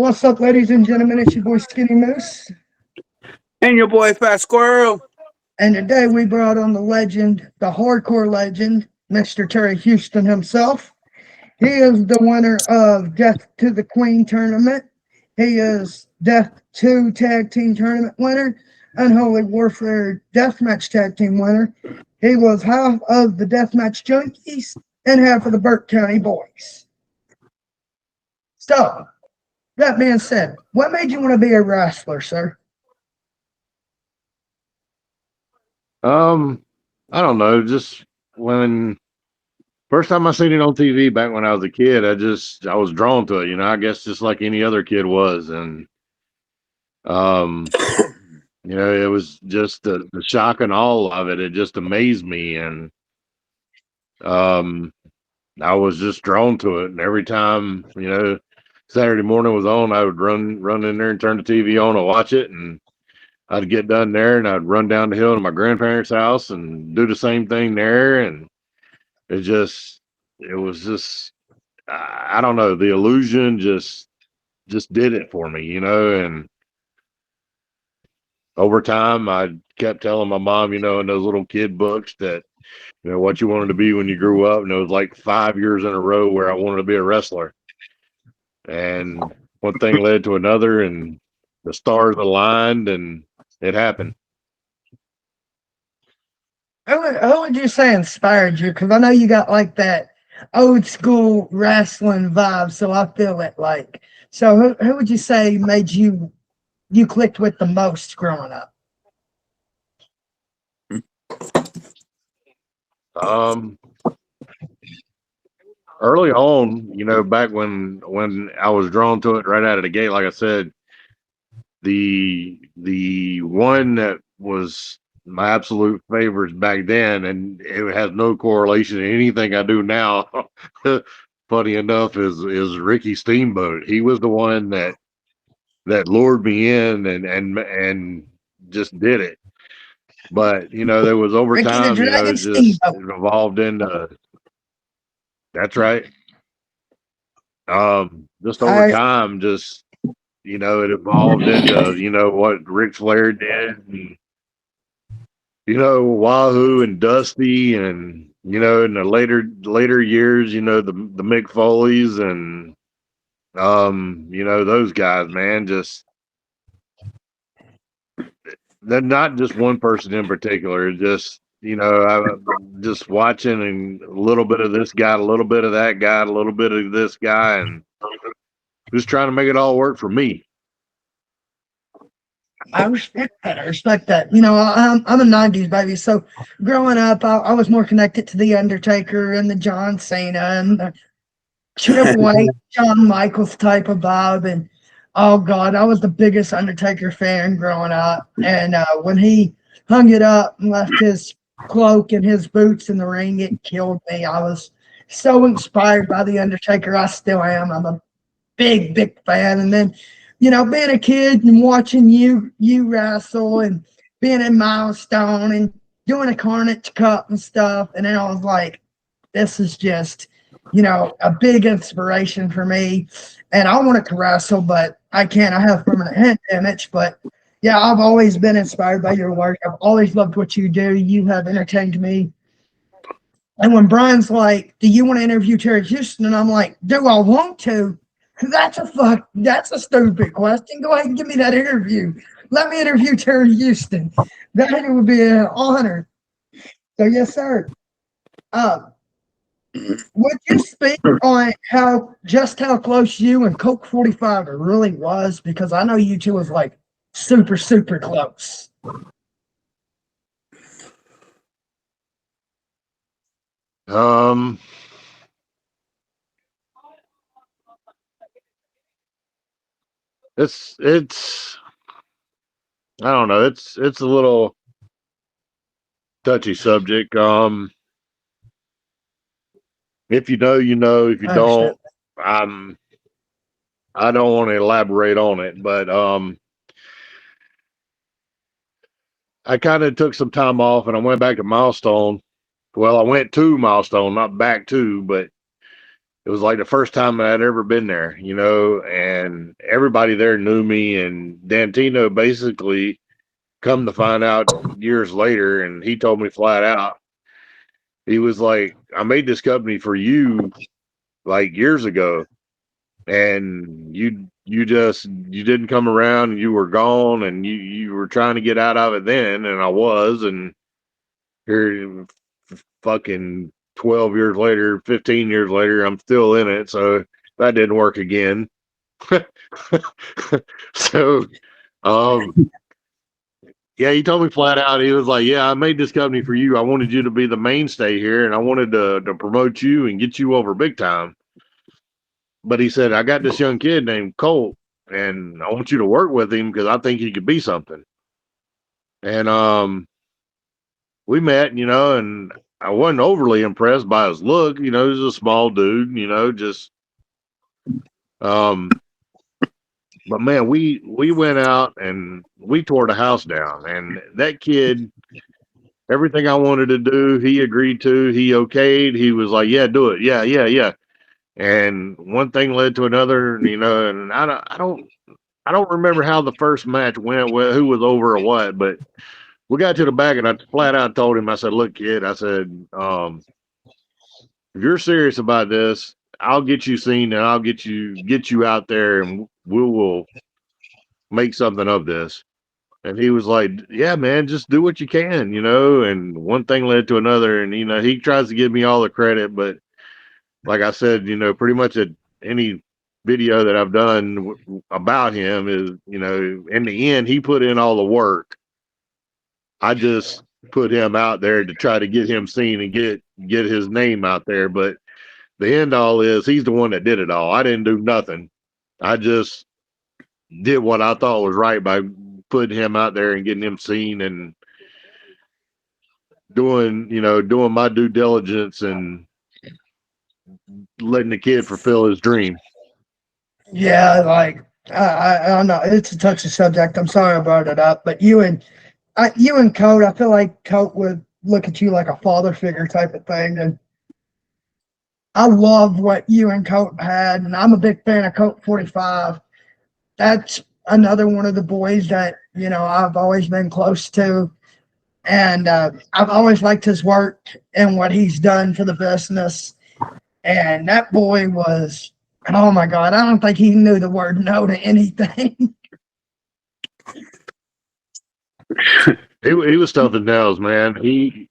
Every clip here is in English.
What's up, ladies and gentlemen? It's your boy Skinny Moose. And your boy Fat Squirrel. And today we brought on the legend, the hardcore legend, Mr. Terry Houston himself. He is the winner of Death to the Queen tournament. He is Death 2 Tag Team Tournament winner, Unholy Warfare Deathmatch Tag Team winner. He was half of the Deathmatch Junkies and half of the Burke County Boys. So, that being said, what made you want to be a wrestler, sir? I don't know. Just when first time I seen it on TV back when I was a kid, I was drawn to it. I guess just like any other kid was, and um, it was just the shock and all of it. It just amazed me, and um, I was just drawn to it. And every time Saturday morning was on, I would run in there and turn the TV on and watch it, and I'd get done there and I'd run down the hill to my grandparents' house and do the same thing there. And it was just, I don't know, the illusion just did it for me, and over time I kept telling my mom, in those little kid books that, what you wanted to be when you grew up. And it was like 5 years in a row where I wanted to be a wrestler. And one thing led to another and the stars aligned and it happened. Who would you say inspired you? Because I know you got like that old school wrestling vibe, so I feel it like. So who would you say made you clicked with the most growing up? Early on, back when I was drawn to it right out of the gate, like I said, the one that was my absolute favorites back then, and it has no correlation to anything I do now. Funny enough, is Ricky Steamboat. He was the one that lured me in and just did it. But there was over Ricky the time, Dragon it just Steamboat. it evolved into. That's right. Just over time, just it evolved into what Ric Flair did, and Wahoo and Dusty, and in the later years, the Mick Foleys and those guys, man, just they're not just one person in particular. Just I just watching and a little bit of this guy, a little bit of that guy, a little bit of this guy, and just trying to make it all work for me. I respect that. I respect that. I'm a 90s baby. So growing up, I was more connected to The Undertaker and the John Cena and the Triple H, Shawn Michaels type of vibe. And oh, God, I was the biggest Undertaker fan growing up. And when he hung it up and left his cloak and his boots in the ring, it killed me. I was so inspired by The Undertaker. I still am. I'm a big fan. And then being a kid and watching you wrestle and being in Milestone and doing a Carnage Cup and stuff. And then I was like, this is just, a big inspiration for me. And I wanted to wrestle, but I can't. I have permanent head damage. But yeah, I've always been inspired by your work. I've always loved what you do. You have entertained me. And when Brian's like, do you want to interview Terry Houston? And I'm like, do I want to? That's a stupid question. Go ahead and give me that interview. Let me interview Terry Houston. That would be an honor. So yes, sir. Would you speak on how close you and Coke 45 really was? Because I know you two was like super close. It's I don't know. It's a little touchy subject. If you know, you know. If you don't, I don't want to elaborate on it. But I kind of took some time off and I went back to Milestone. Well, I went to Milestone, not back to, but it was like the first time I'd ever been there, you know, and everybody there knew me. And Dantino basically, come to find out years later, and he told me flat out, he was like, I made this company for you like years ago, and you didn't come around, and you were gone, and you were trying to get out of it then, and I was, and here fucking 12 years later, 15 years later, I'm still in it. So that didn't work again. So, yeah, he told me flat out, he was like, yeah, I made this company for you. I wanted you to be the mainstay here, and I wanted to promote you and get you over big time. But he said, I got this young kid named Colt, and I want you to work with him because I think he could be something. And we met, you know, and I wasn't overly impressed by his look. You know, he was a small dude, you know, just but man, we went out and we tore the house down. And that kid, everything I wanted to do, he agreed to, he okayed. He was like, yeah, do it. Yeah, yeah, yeah. And one thing led to another, you know, and I don't remember how the first match went, who was over or what, but we got to the back and I flat out told him, I said, look, kid, I said, if you're serious about this, I'll get you seen and I'll get you out there and we will make something of this. And he was like, yeah, man, just do what you can, you know. And one thing led to another. And, you know, he tries to give me all the credit. But like I said, you know, pretty much at any video that I've done about him is, you know, in the end, he put in all the work. I just put him out there to try to get him seen and get his name out there. But the end all is he's the one that did it all. I didn't do nothing. I just did what I thought was right by putting him out there and getting him seen and doing my due diligence and letting the kid fulfill his dream. Yeah, like I don't know. It's a touchy subject. I'm sorry I brought it up, but you and Colt, I feel like Colt would look at you like a father figure type of thing, and I love what you and Colt had, and I'm a big fan of Colt 45. That's another one of the boys that, you know, I've always been close to, and I've always liked his work and what he's done for the business. And that boy was, oh my God, I don't think he knew the word no to anything. He was tough as nails, man. He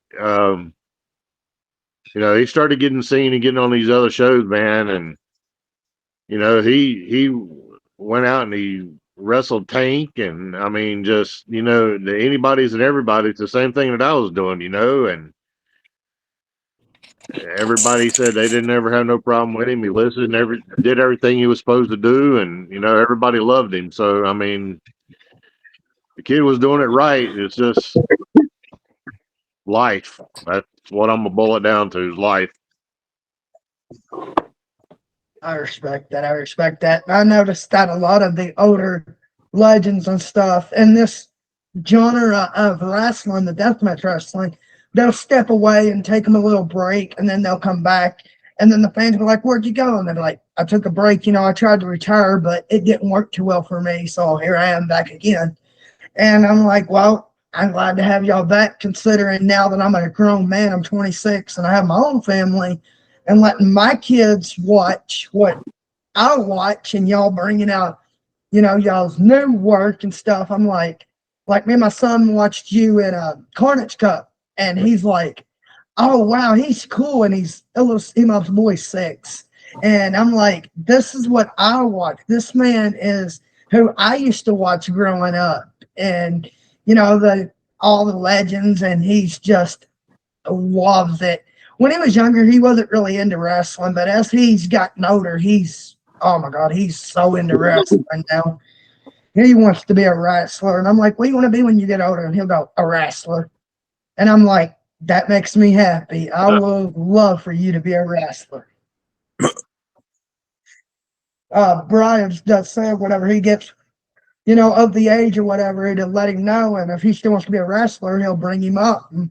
you know, he started getting seen and getting on these other shows, man, and you know, he went out and he wrestled Tank, and I mean, just, you know, anybody's and everybody's the same thing that I was doing, you know, and everybody said they didn't ever have no problem with him. He listened, did everything he was supposed to do, and you know, everybody loved him. So I mean, the kid was doing it right. It's just life. That's what I'm gonna boil it down to, is life. I respect that. I respect that. I noticed that a lot of the older legends and stuff in this genre of wrestling, the deathmatch wrestling, they'll step away and take them a little break, and then they'll come back. And then the fans will be like, where'd you go? And they're like, I took a break. You know, I tried to retire, but it didn't work too well for me. So here I am back again. And I'm like, well, I'm glad to have y'all back, considering now that I'm a grown man, I'm 26 and I have my own family, and letting my kids watch what I watch and y'all bringing out, you know, y'all's new work and stuff. I'm like me and my son watched you at a Carnage Cup, and he's like, oh, wow, he's cool. And he's a little, my boy's 6. And I'm like, this is what I watch. This man is who I used to watch growing up. And, you know, all the legends, and he's just loves it. When he was younger, he wasn't really into wrestling, but as he's gotten older, oh my God, he's so into wrestling now. He wants to be a wrestler. And I'm like, what do you want to be when you get older? And he'll go, a wrestler. And I'm like, that makes me happy. I would love for you to be a wrestler. Brian does say whatever he gets, you know, of the age or whatever, to let him know. And if he still wants to be a wrestler, he'll bring him up and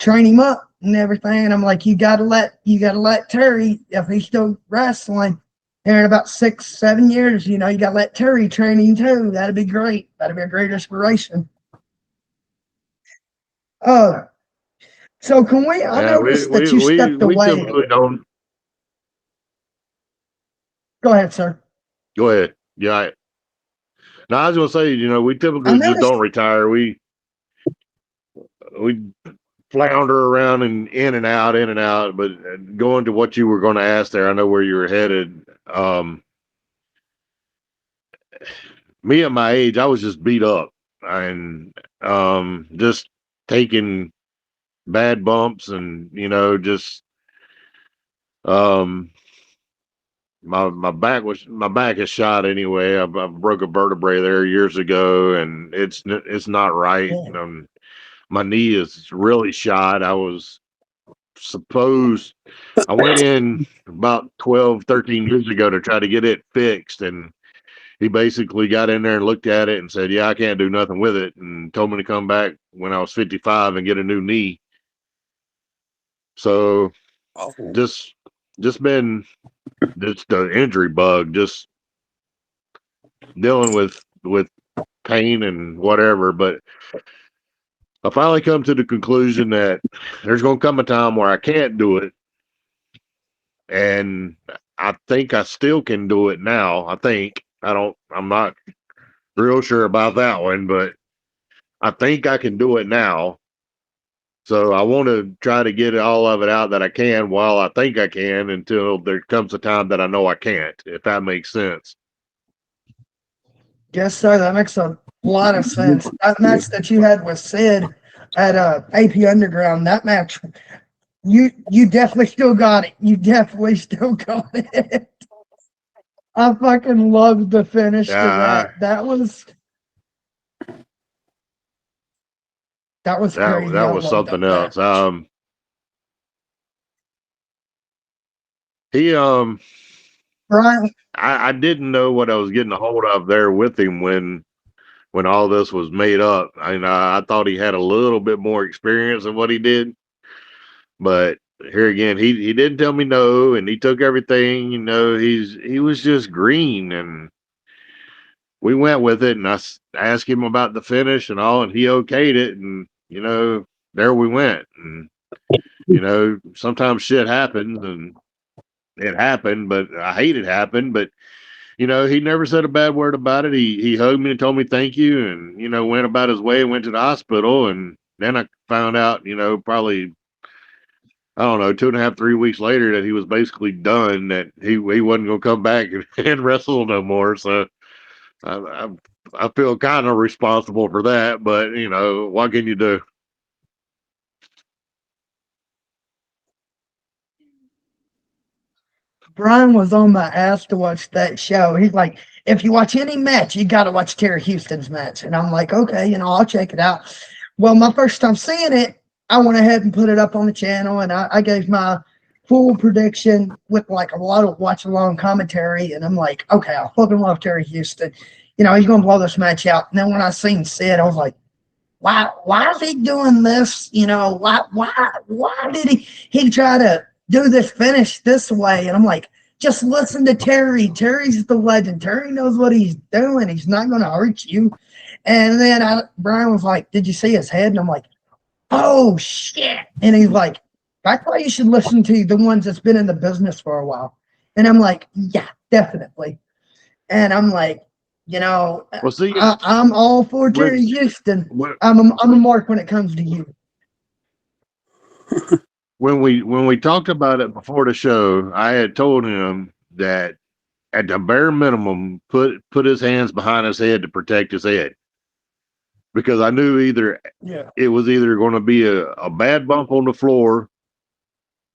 train him up. and everything. And I'm like, you gotta let Terry, if he's still wrestling here in about 6-7 years, you gotta let Terry train him too. That'd be great. That'd be a great inspiration. So can we? I Yeah, noticed that you stepped we away. typically don't. Go ahead, sir. Go ahead. Yeah. No, I was gonna say, we I typically just noticed. don't retire. We flounder around and in and out, in and out. But going to what you were going to ask there, I know where you were headed. Me at my age, I was just beat up and just taking bad bumps and just um my back is shot anyway. I broke a vertebrae there years ago, and it's not right. Yeah. My knee is really shot. I went in about 12, 13 years ago to try to get it fixed, and he basically got in there and looked at it and said, "Yeah, I can't do nothing with it," and told me to come back when I was 55 and get a new knee. So just been just the injury bug, just dealing with pain and whatever. But I finally come to the conclusion that there's going to come a time where I can't do it, and I think I still can do it now. I'm not real sure about that one, but I think I can do it now. So I want to try to get all of it out that I can while I think I can until there comes a time that I know I can't, if that makes sense. Yes, sir. That makes a lot of sense. That match that you had with Sid at AP Underground, that match, you definitely still got it. You definitely still got it. I fucking loved the finish to that. That was crazy. That I was loved something that else. match. He Brian, I didn't know what I was getting a hold of there with him when all this was made up. I thought he had a little bit more experience than what he did, but here again, he didn't tell me no, and he took everything. He was just green, and we went with it. And I asked him about the finish and all, and he okayed it, and there we went. And sometimes shit happens, and it happened, but I hate it happened, but. He never said a bad word about it. He hugged me and told me thank you, and went about his way and went to the hospital. And then I found out, probably I don't know, 2.5, 3 weeks later, that he was basically done. That he wasn't going to come back and wrestle no more. So I I feel kind of responsible for that, but what can you do? Brian was on my ass to watch that show. He's like, if you watch any match, you got to watch Terry Houston's match. And I'm like, okay, I'll check it out. Well, my first time seeing it, I went ahead and put it up on the channel, and I gave my full prediction with like a lot of watch along commentary. And I'm like, okay, I fucking love Terry Houston. He's going to blow this match out. And then when I seen Sid, I was like, why is he doing this? Why did he try to do this finish this way? And I'm like, just listen to Terry. Terry's the legend. Terry knows what he's doing. He's not going to hurt you. And then Brian was like, did you see his head? And I'm like, oh shit. And he's like, that's why you should listen to the ones that's been in the business for a while. And I'm like, yeah, definitely. And I'm like, Well, see, I'm all for Terry Houston. I'm a mark when it comes to you. When we talked about it before the show, I had told him that at the bare minimum, put his hands behind his head to protect his head, because I knew it was either going to be a bad bump on the floor,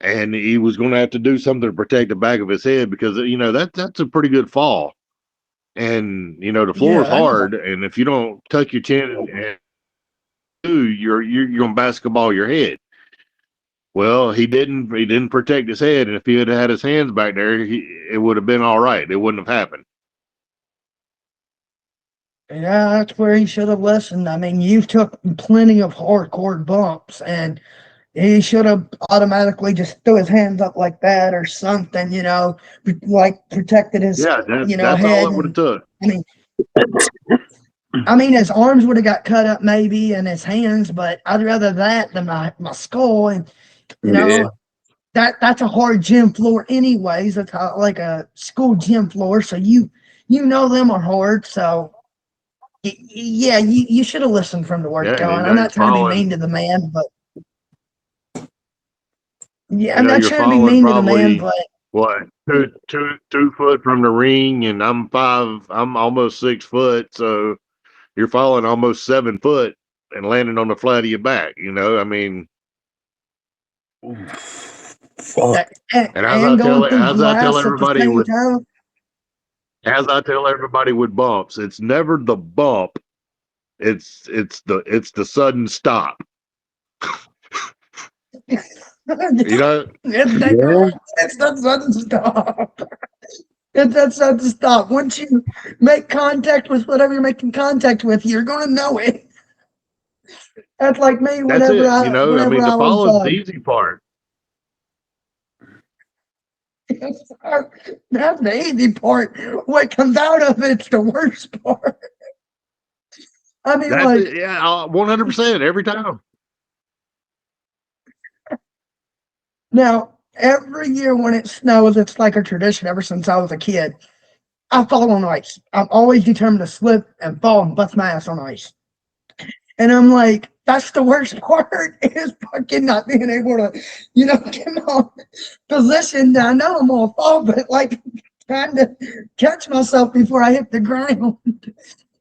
and he was going to have to do something to protect the back of his head, because that's a pretty good fall. And the floor is hard, and if you don't tuck your chin and you're gonna basketball your head. Well, he didn't protect his head, and if he had had his hands back there, it would have been all right. It wouldn't have happened. Yeah, that's where he should have listened. I mean, you took plenty of hardcore bumps, and he should have automatically just threw his hands up like that or something, like protected his, Yeah, that's all head. it would have And took. I mean, his arms would have got cut up maybe and his hands, but I'd rather that than my skull. And, Yeah. that's a hard gym floor anyways. It's like a school gym floor. So them are hard. So yeah, you should have listened from the word Yeah, go. you And know I'm you're not trying to be following. mean to the man, but yeah, You I'm know not you're trying to be following mean to the man, probably but what 2 foot from the ring, and I'm almost 6 foot, so you're falling almost 7 foot and landing on the flat of your back. I mean, Fuck. and and as I going tell through glass at the everybody same with time. as I tell everybody with bumps, it's never the bump. It's the sudden stop. You know, Yeah. It's that sudden stop. It's that sudden stop. Once you make contact with whatever you're making contact with, you're gonna know it. That's like me that's whenever it. I I whenever mean, the I was follow's the easy part. that's the easy part. What comes out of it's the worst part. I mean, That's like it. Yeah, 100% every time. now every year when it snows, it's like a tradition ever since I was a kid. I fall on ice. I'm always determined to slip and fall and bust my ass on ice. And I'm like, that's the worst part is fucking not being able to, get my position. I know I'm gonna fall, but like trying to catch myself before I hit the ground.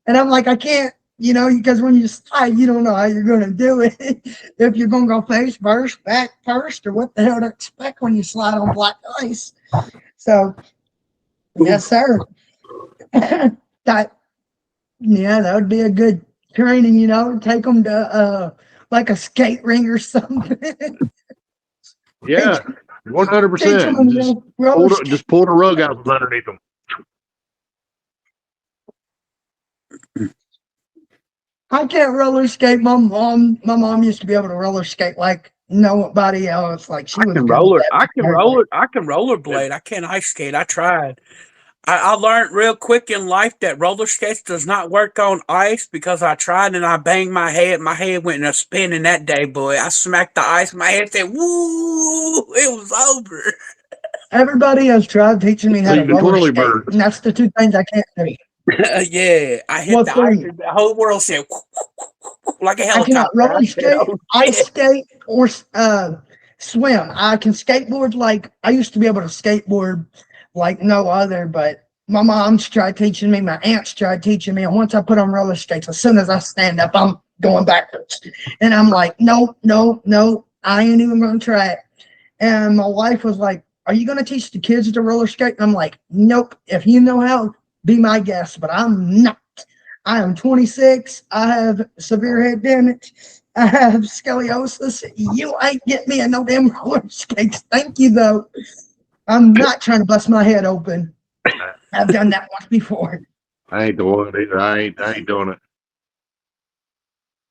And I'm like, I can't, because when you slide, you don't know how you're gonna do it. If you're gonna go face first, back first, or what the hell to expect when you slide on black ice. So yes, sir. that that would be a good training, take them to like a skate ring or something. Yeah, Teach them 100%. Just roller skate. pull the rug out from underneath them. I can't roller skate. My mom used to be able to roller skate like nobody else. Like she I was can good roller. at I can that. roller. I can rollerblade. I can't ice skate. I tried. I learned real quick in life that roller skates does not work on ice because I tried and I banged my head. My head went in a spin in that day, boy. I smacked the ice. My head said, "Woo!" It was over. Everybody has tried teaching me how to Seen the roller twirly skate, birds. and that's the two things I can't do. Yeah, I hit What the ice. three? And the whole world said, like a I cannot helicopter. I roller said, skate, "Oh ice shit!" skate, or swim. I can skateboard like I used to be able to skateboard like no other, but my mom's tried teaching me, my aunts tried teaching me, and once I put on roller skates, as soon as I stand up, I'm going backwards. And I'm like, no, no, no, I ain't even gonna try it. And my wife was like, are you gonna teach the kids to roller skate? And I'm like, nope. If you know how, be my guest, but I'm not. I am 26. I have severe head damage. I have scoliosis. You ain't get me in no damn roller skates. Thank you, though. I'm not trying to bust my head open. I've done that once before. I ain't the one either. I ain't doing it.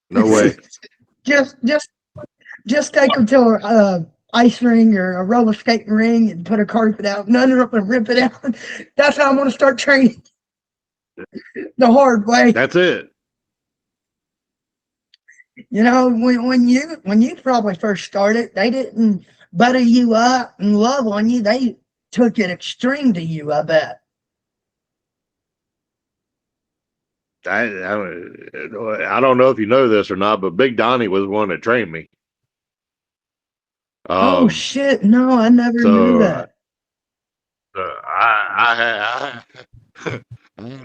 No way. just take her to a ice ring or a roller skating ring and put a carpet out, nut it up and rip it out. That's how I'm going to start training the hard way. That's it. When you probably first started, they didn't butter you up and love on you. They took it extreme to you, I bet. I don't know if you know this or not, but Big Donnie was the one that trained me. Oh shit! No, I never knew that. I had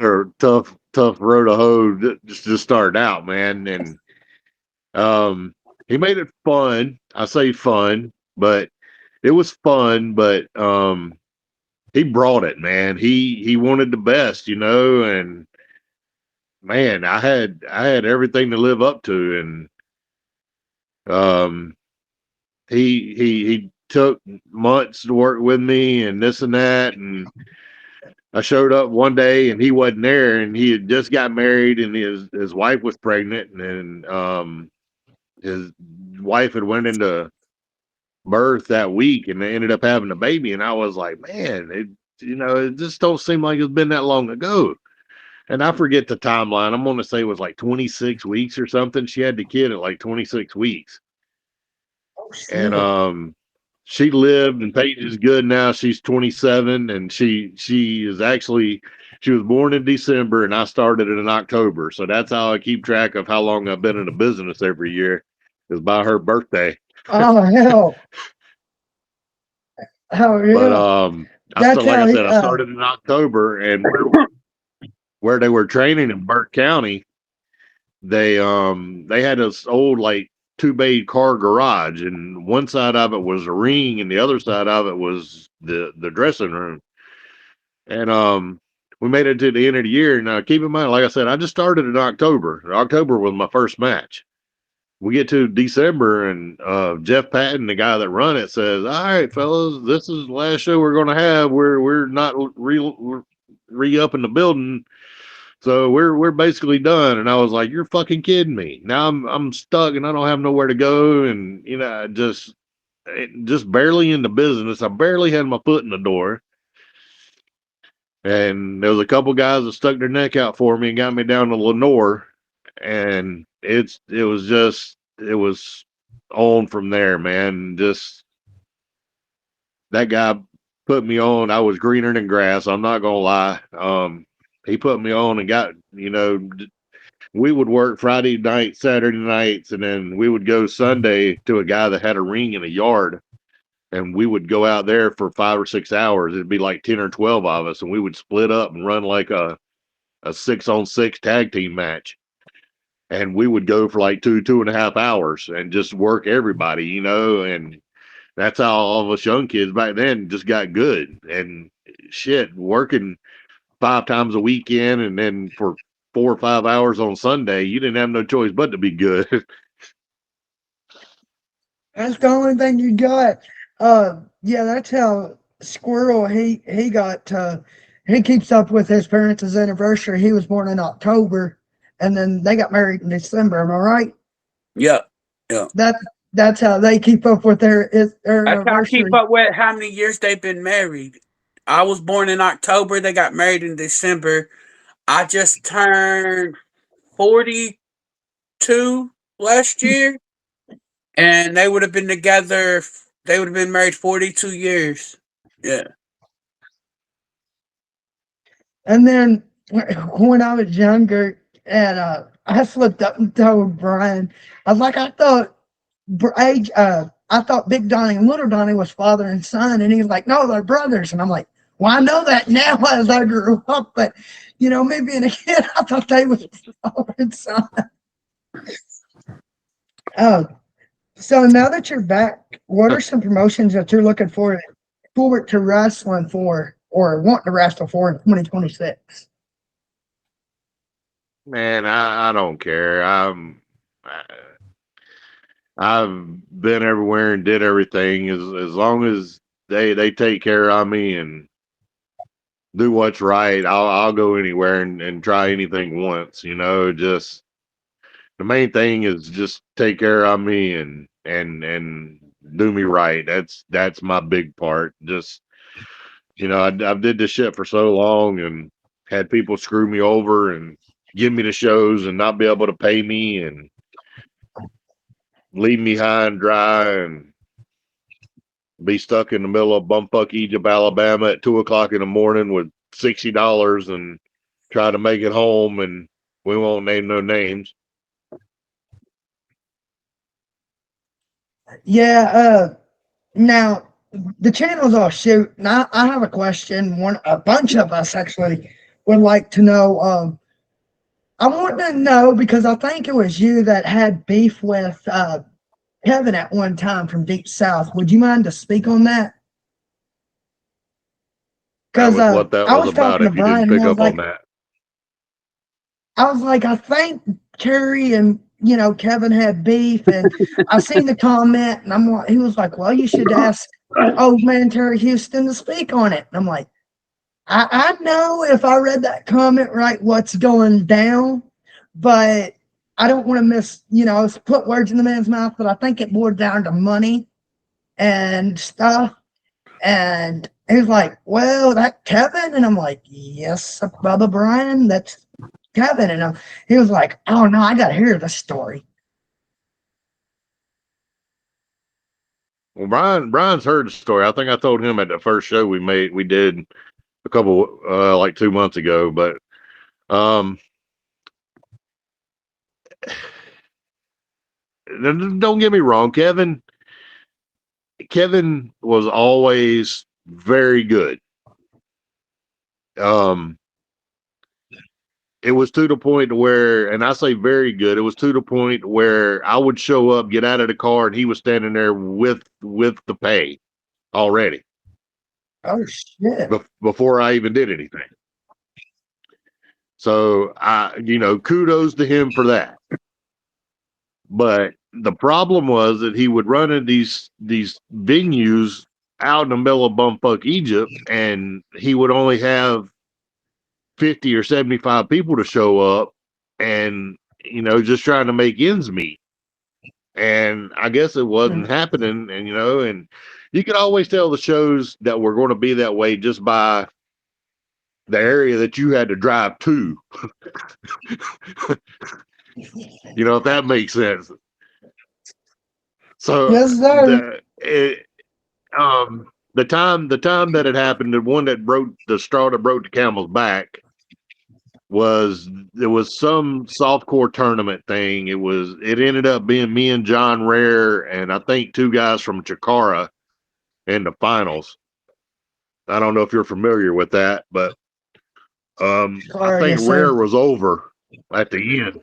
a tough road to hoe just starting out, man, and he made it fun. I say fun, but it was fun. But he brought it, man. He wanted the best, and man, I had everything to live up to, and he took months to work with me and this and that, and I showed up one day and he wasn't there, and he had just got married, and his wife was pregnant, and his wife had went into birth that week, and they ended up having a baby. And I was like, man, it just don't seem like it's been that long ago. And I forget the timeline. I'm going to say it was like 26 weeks or something. She had the kid at like 26 weeks. Oh, shit. And she lived, and Paige is good now. She's 27, and she was born in December, and I started it in October. So that's how I keep track of how long I've been in the business every year, is by her birthday. Oh, hell. Oh, yeah. But like I said, I started in October, and where they were training in Burke County, they had this old like 2-bay car garage, and one side of it was a ring, and the other side of it was the dressing room. And we made it to the end of the year. Now, keep in mind, like I said, I just started in October. October was my first match. We get to December, and Jeff Patton, the guy that run it, says, "All right, fellas, this is the last show we're going to have. We're not re-upping the building, so we're basically done." And I was like, "You're fucking kidding me! Now I'm stuck, and I don't have nowhere to go, and just barely in the business. I barely had my foot in the door." And there was a couple guys that stuck their neck out for me and got me down to Lenore, and it was on from there, man. Just that guy put me on. I was greener than grass. I'm not gonna lie. He put me on and got, we would work Friday night, Saturday nights, and then we would go Sunday to a guy that had a ring in a yard. And we would go out there for 5 or 6 hours. It'd be like 10 or 12 of us, and we would split up and run like a 6-on-6 tag team match. And we would go for like 2.5 hours and just work everybody, and that's how all of us young kids back then just got good. And shit, working 5 times a weekend, and then for 4 or 5 hours on Sunday, you didn't have no choice but to be good. That's the only thing you got. Yeah, that's how Squirrel he got. He keeps up with his parents' anniversary. He was born in October, and then they got married in December. Am I right? Yeah. That's how they keep up with their That's how I anniversary. keep up with how many years they've been married. I was born in October. They got married in December. I just turned 42 last year, and they would have been together. They would have been married 42 years. Yeah. And then when I was younger, and I slipped up and told Brian, I was like, I thought Big Donnie and Little Donnie was father and son, and he's like, no, they're brothers. And I'm like, well, I know that now as I grew up, but me being a kid, I thought they was father and son. So now that you're back, what are some promotions that you're looking forward to wrestling for, or want to wrestle for in 2026? Man, I don't care. I've been everywhere and did everything. As long as they take care of me and do what's right, I'll go anywhere and try anything once. Just the main thing is just take care of me and do me right. That's my big part. Just I did this shit for so long and had people screw me over and give me the shows and not be able to pay me and leave me high and dry and be stuck in the middle of bumfuck Egypt, Alabama at 2:00 in the morning with $60 and try to make it home, and we won't name no names. Yeah. Now the channel's all shoot. Now I have a question. A bunch of us actually would like to know. I want to know because I think it was you that had beef with Kevin at one time from Deep South. Would you mind to speak on that? Because what that I was was about, talking if to you didn't Brian, pick and I was up on like, that. I was like, I think Terry and Kevin had beef, and I seen the comment, and he was like, well, you should ask old man Terry Houston to speak on it. And I'm like, I know if I read that comment right, what's going down, but I don't want to put words in the man's mouth, but I think it boiled down to money. and stuff. And he was like, well, that Kevin? And I'm like, yes, Bubba Brian, that's Kevin. And he was like, oh no, I got to hear the story. Well, Brian's heard the story. I think I told him at the first show we did a couple like 2 months ago. But don't get me wrong, Kevin was always very good. It was to the point where, and I say very good, it was to the point where I would show up, get out of the car, and he was standing there with the pay already. Oh shit. Before I even did anything. So kudos to him for that. But the problem was that he would run in these venues out in the middle of bumfuck Egypt, and he would only have 50 or 75 people to show up, and just trying to make ends meet. And I guess it wasn't happening, and and you could always tell the shows that were going to be that way just by the area that you had to drive to. If that makes sense. So yes, sir. the time that it happened, the one that broke the straw that broke the camel's back there was some softcore tournament thing. It ended up being me and John Rare and I think 2 guys from Chikara in the finals. I don't know if you're familiar with that, but I think yes, Rare sir. was over at the end.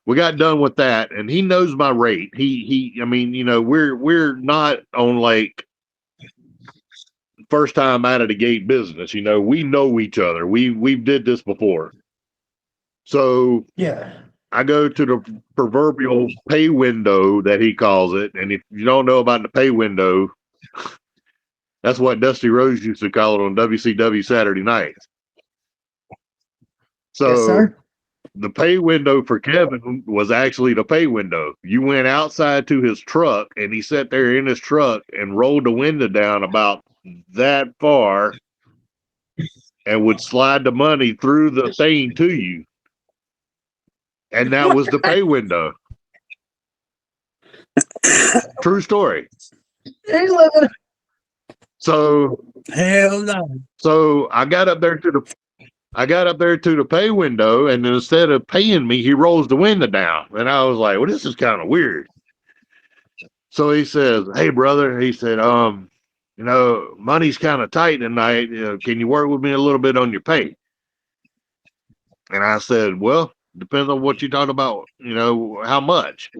We got done with that, and he knows my rate. We're not on like first time out of the gate business. We know each other. We did this before. So yeah, I go to the proverbial pay window that he calls it, and if you don't know about the pay window, that's what Dusty Rhodes used to call it on WCW Saturday nights. So yes, sir. The pay window for Kevin was actually the pay window. You went outside to his truck, and he sat there in his truck and rolled the window down about that far and would slide the money through the thing to you. And that was the pay window. True story. He's living. So hell no. So I got up there to the pay window, and instead of paying me, he rolls the window down. And I was like, well, this is kind of weird. So he says, hey, brother, he said, money's kind of tight tonight. Can you work with me a little bit on your pay? And I said, well, depends on what you're talking about, how much.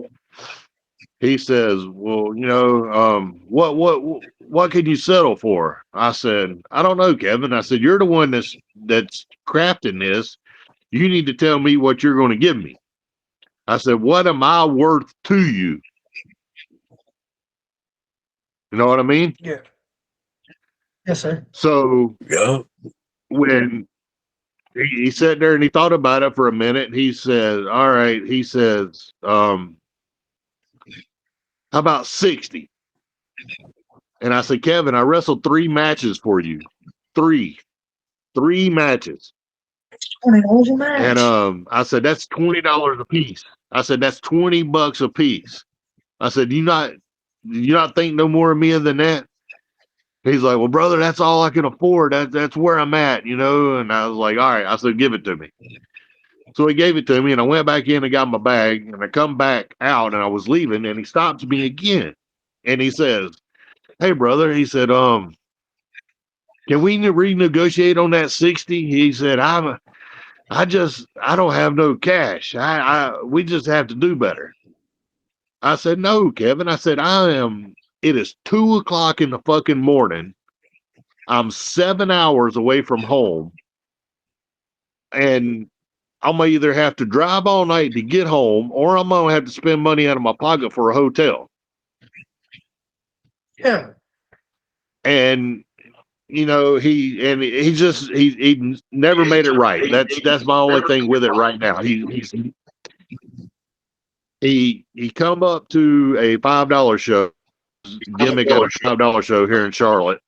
He says, well, what can you settle for? I said, I don't know, Kevin. I said, you're the one that's crafting this. You need to tell me what you're going to give me. I said, what am I worth to you? You know what I mean? Yeah. Yes, sir. So yeah. When he sat there and he thought about it for a minute, and he said, all right, he says, how about 60? And I said, Kevin, I wrestled 3 matches for you. 3 matches. $20 a match. And I said, that's $20 a piece. I said, that's $20 a piece. I said, you not think no more of me than that? He's like, well, brother, that's all I can afford. That's where I'm at, And I was like, all right. I said, give it to me. So he gave it to me, and I went back in and got my bag, and I come back out, and I was leaving, and he stops me again. And he says, hey, brother, he said, can we renegotiate on that 60? He said, I don't have no cash. We just have to do better. I said, no, Kevin. I said, it is 2:00 in the fucking morning. I'm 7 hours away from home. And I'm going to either have to drive all night to get home, or I'm going to have to spend money out of my pocket for a hotel. Yeah. And he never made it right. That's my only thing with it right now. he come up to a $5 show, gimmick at a $5 show here in Charlotte,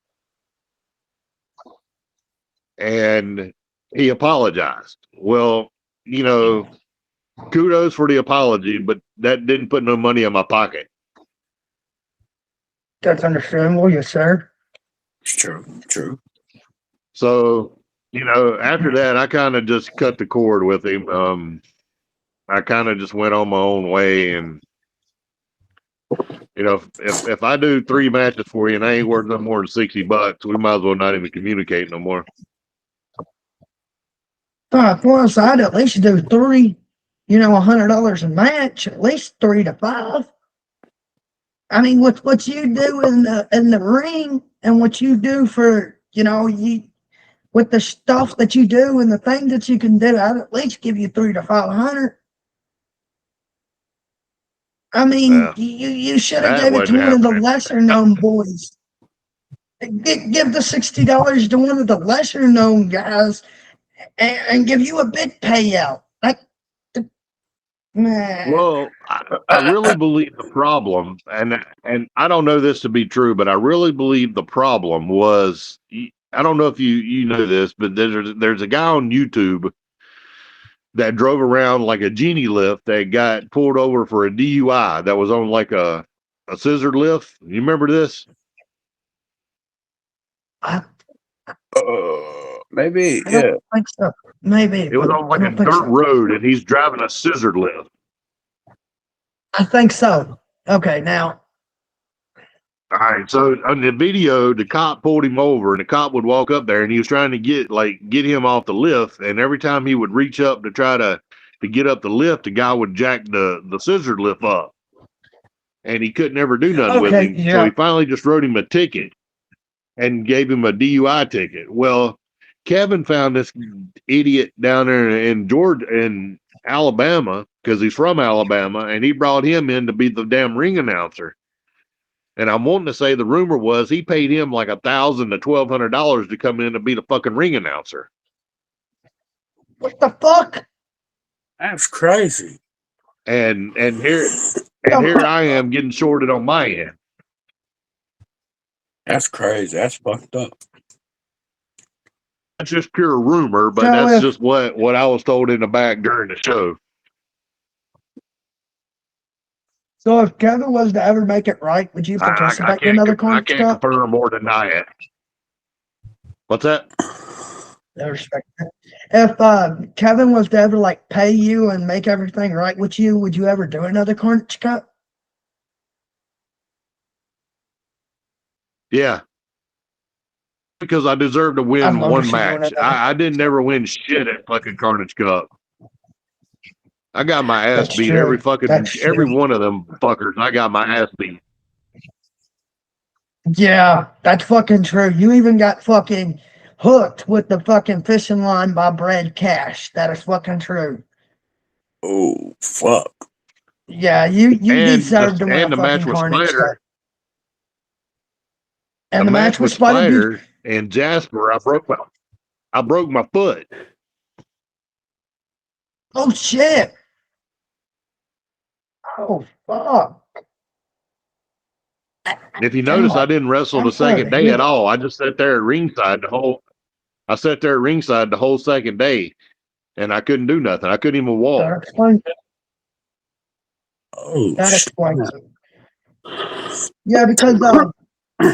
and he apologized. Well, you know, kudos for the apology, but that didn't put no money in my pocket. That's understandable, yes, sir. True, true. So, you know, after that, I kind of just cut the cord with him. I kind of just went on my own way, and you know, if I do 3 matches for you and I ain't worth no more than $60, we might as well not even communicate no more. Plus, I'd at least do 3, you know, $100 a match, at least 3 to 5. I mean, what you do in the ring and what you do for, you know, with the stuff that you do and the things that you can do, I'd at least give you 300 to 500. I mean, you should have gave it to one of the lesser known boys. Give the $60 to one of the lesser known guys and give you a big payout. Well, I really believe the problem, and I don't know this to be true, but I really believe the problem was, I don't know if you know this, but there's a guy on YouTube that drove around like a genie lift that got pulled over for a DUI that was on like a scissor lift. You remember this? Maybe, I don't think so. Maybe. It was on like a dirt road, and he's driving a scissor lift. I think so. Okay, now. All right, so on the video, the cop pulled him over, and the cop would walk up there, and he was trying to get him off the lift, and every time he would reach up to try to get up the lift, the guy would jack the scissor lift up, and he couldn't ever do nothing with him. Yeah. So he finally just wrote him a ticket and gave him a DUI ticket. Well, Kevin found this idiot down there in Alabama, because he's from Alabama, and he brought him in to be the damn ring announcer. And I'm wanting to say the rumor was he paid him like $1,000 to $1,200 to come in to be the fucking ring announcer. What the fuck? That's crazy. And here I am getting shorted on my end. That's crazy. That's fucked up. That's just pure rumor, but that's just what I was told in the back during the show. So if Kevin was to ever make it right, would you participate in another Carnage Cup? I can't confirm or deny it. What's that? I respect that. If Kevin was to ever like pay you and make everything right with you, would you ever do another Carnage Cup? Yeah. Because I deserve to win one match. I didn't ever win shit at fucking Carnage Cup. I got my ass beat every one of them fuckers. I got my ass beat. Yeah, that's fucking true. You even got fucking hooked with the fucking fishing line by Brad Cash. That is fucking true. Oh, fuck. Yeah, you deserve to win a fucking Carnage Cup. And the match with Spider and Jasper, I broke my foot. Oh shit. Oh fuck. If you notice, I didn't wrestle the second day at all. I just sat there at ringside the whole second day, and I couldn't do nothing. I couldn't even walk. That explains it. Oh, that explains it. Yeah, because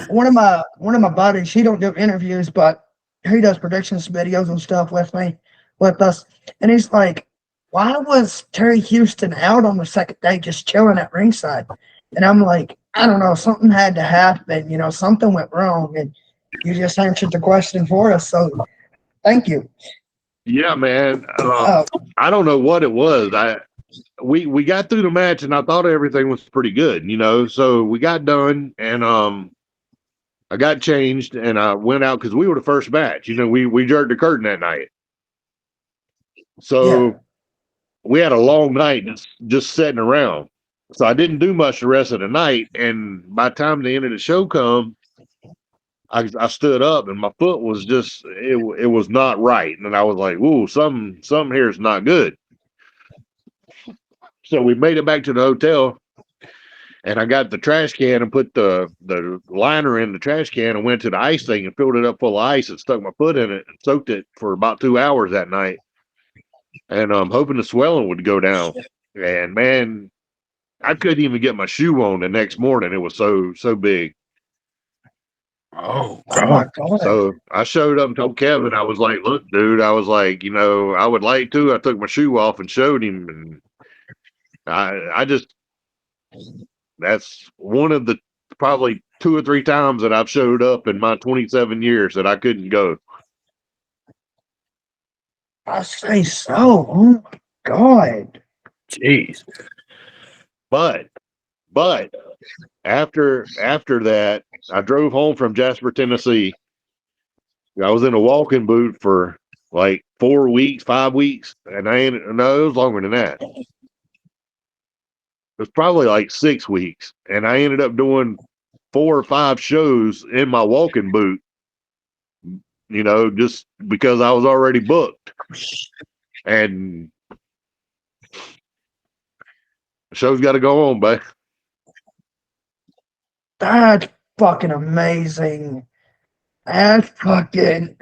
one of my buddies, he don't do interviews, but he does predictions videos and stuff with us, and he's like, why was Terry Houston out on the second day just chilling at ringside? And I'm like, I don't know, something had to happen, you know, something went wrong, and you just answered the question for us, so thank you. Yeah, man. I don't know what it was. We got through the match, and I thought everything was pretty good, you know, so we got done, and I got changed, and I went out because we were the first match. You know, we jerked the curtain that night. So we had a long night just sitting around. So I didn't do much the rest of the night. And by the time the end of the show come, I stood up, and my foot was just, it was not right. And I was like, ooh, something here is not good. So we made it back to the hotel, and I got the trash can and put the liner in the trash can and went to the ice thing and filled it up full of ice and stuck my foot in it and soaked it for about 2 hours that night. And I'm hoping the swelling would go down. And man, I couldn't even get my shoe on the next morning. It was so big. Oh, Oh my God. So I showed up and told Kevin, I was like, look, dude, I was like, I would like to. I took my shoe off and showed him. And I just, that's one of the probably 2 or 3 times that I've showed up in my 27 years that I couldn't go. I say so. Oh my God. jeez. But after that, I drove home from Jasper, Tennessee. I was in a walking boot for like 4 weeks, 5 weeks, and no, it was longer than that. It was probably like 6 weeks, and I ended up doing 4 or 5 shows in my walking boot. Just because I was already booked, and the show's got to go on, babe. That's fucking amazing. That's fucking.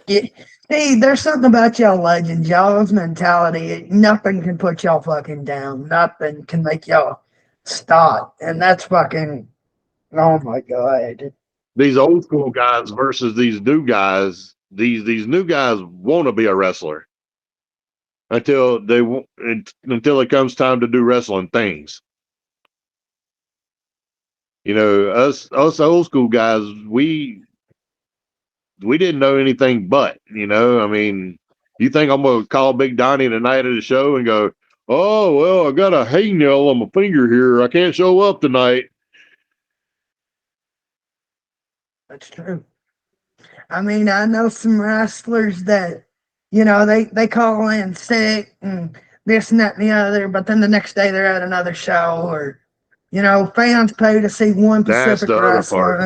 Yeah. See, there's something about y'all legends, y'all's mentality. Nothing can put y'all fucking down. Nothing can make y'all stop. And that's fucking. Oh my God. These old school guys versus these new guys. These new guys want to be a wrestler until it comes time to do wrestling things. Us old school guys, we didn't know anything but, I mean, you think I'm going to call Big Donnie the night of the show and go, oh, well, I got a hangnail on my finger here. I can't show up tonight. That's true. I mean, I know some wrestlers that, they call in sick and this and that and the other, but then the next day they're at another show, or, fans pay to see one That's Pacific the other wrestler, part.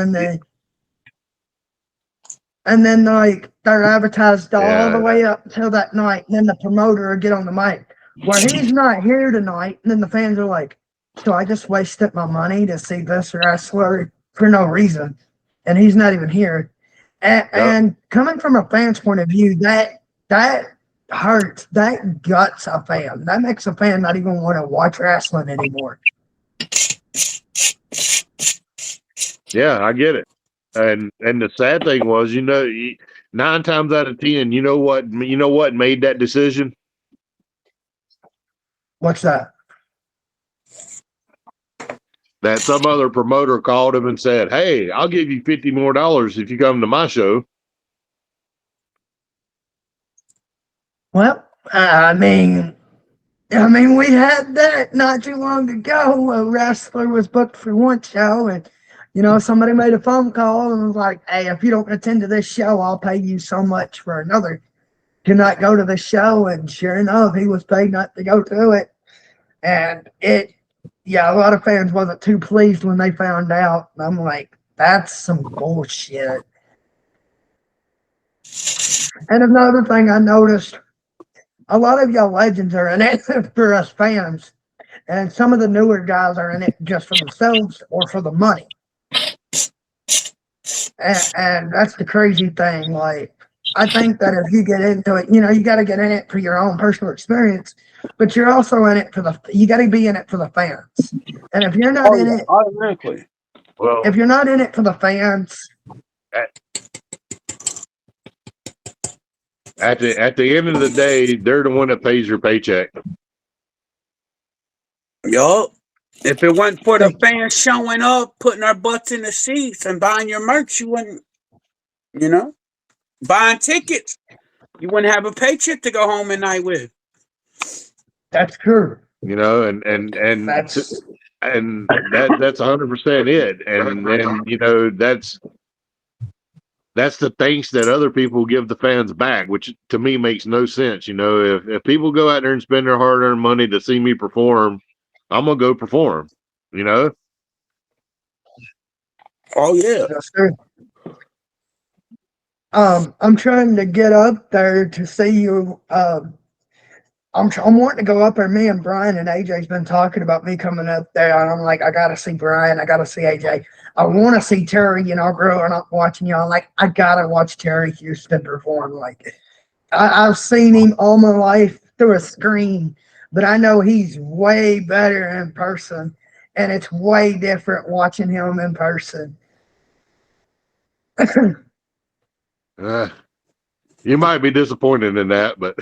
and then like they're advertised all the Yeah. way up until that night, and then the promoter will get on the mic. Well, he's not here tonight, and then the fans are like, so I just wasted my money to see this wrestler for no reason, and he's not even here. And coming from a fan's point of view, that hurts. That guts a fan. That makes a fan not even want to watch wrestling anymore. Yeah, I get it. And the sad thing was, 9 times out of 10, you know what made that decision? What's that? That some other promoter called him and said, hey, I'll give you $50 more if you come to my show. Well, I mean, we had that not too long ago. A wrestler was booked for one show, and somebody made a phone call and was like, "Hey, if you don't attend to this show, I'll pay you so much for another to not go to the show." And sure enough, he was paid not to go to it. And a lot of fans wasn't too pleased when they found out. And I'm like, that's some bullshit. And another thing I noticed, a lot of y'all legends are in it for us fans, and some of the newer guys are in it just for themselves or for the money. And that's the crazy thing. Like, I think that if you get into it, you got to get in it for your own personal experience, but you're also in it you got to be in it for the fans. And if you're not in it, automatically. Well, if you're not in it for the fans, at the end of the day, they're the one that pays your paycheck. Yup. If it wasn't for the fans showing up, putting our butts in the seats and buying your merch, you wouldn't, buying tickets, you wouldn't have a paycheck to go home at night with. that's true. And That's 100% it. And that's the thanks that other people give the fans back, which to me makes no sense. If people go out there and spend their hard-earned money to see me perform, I'm gonna go perform. Oh yeah. that's true. I'm trying to get up there to see you I'm wanting to go up there. Me and Brian and AJ's been talking about me coming up there, and I'm like, I gotta see Brian, I gotta see AJ. I want to see Terry. Growing up watching y'all, like I gotta watch Terry Houston perform. Like I've seen him all my life through a screen, but I know he's way better in person, and it's way different watching him in person. You might be disappointed in that, but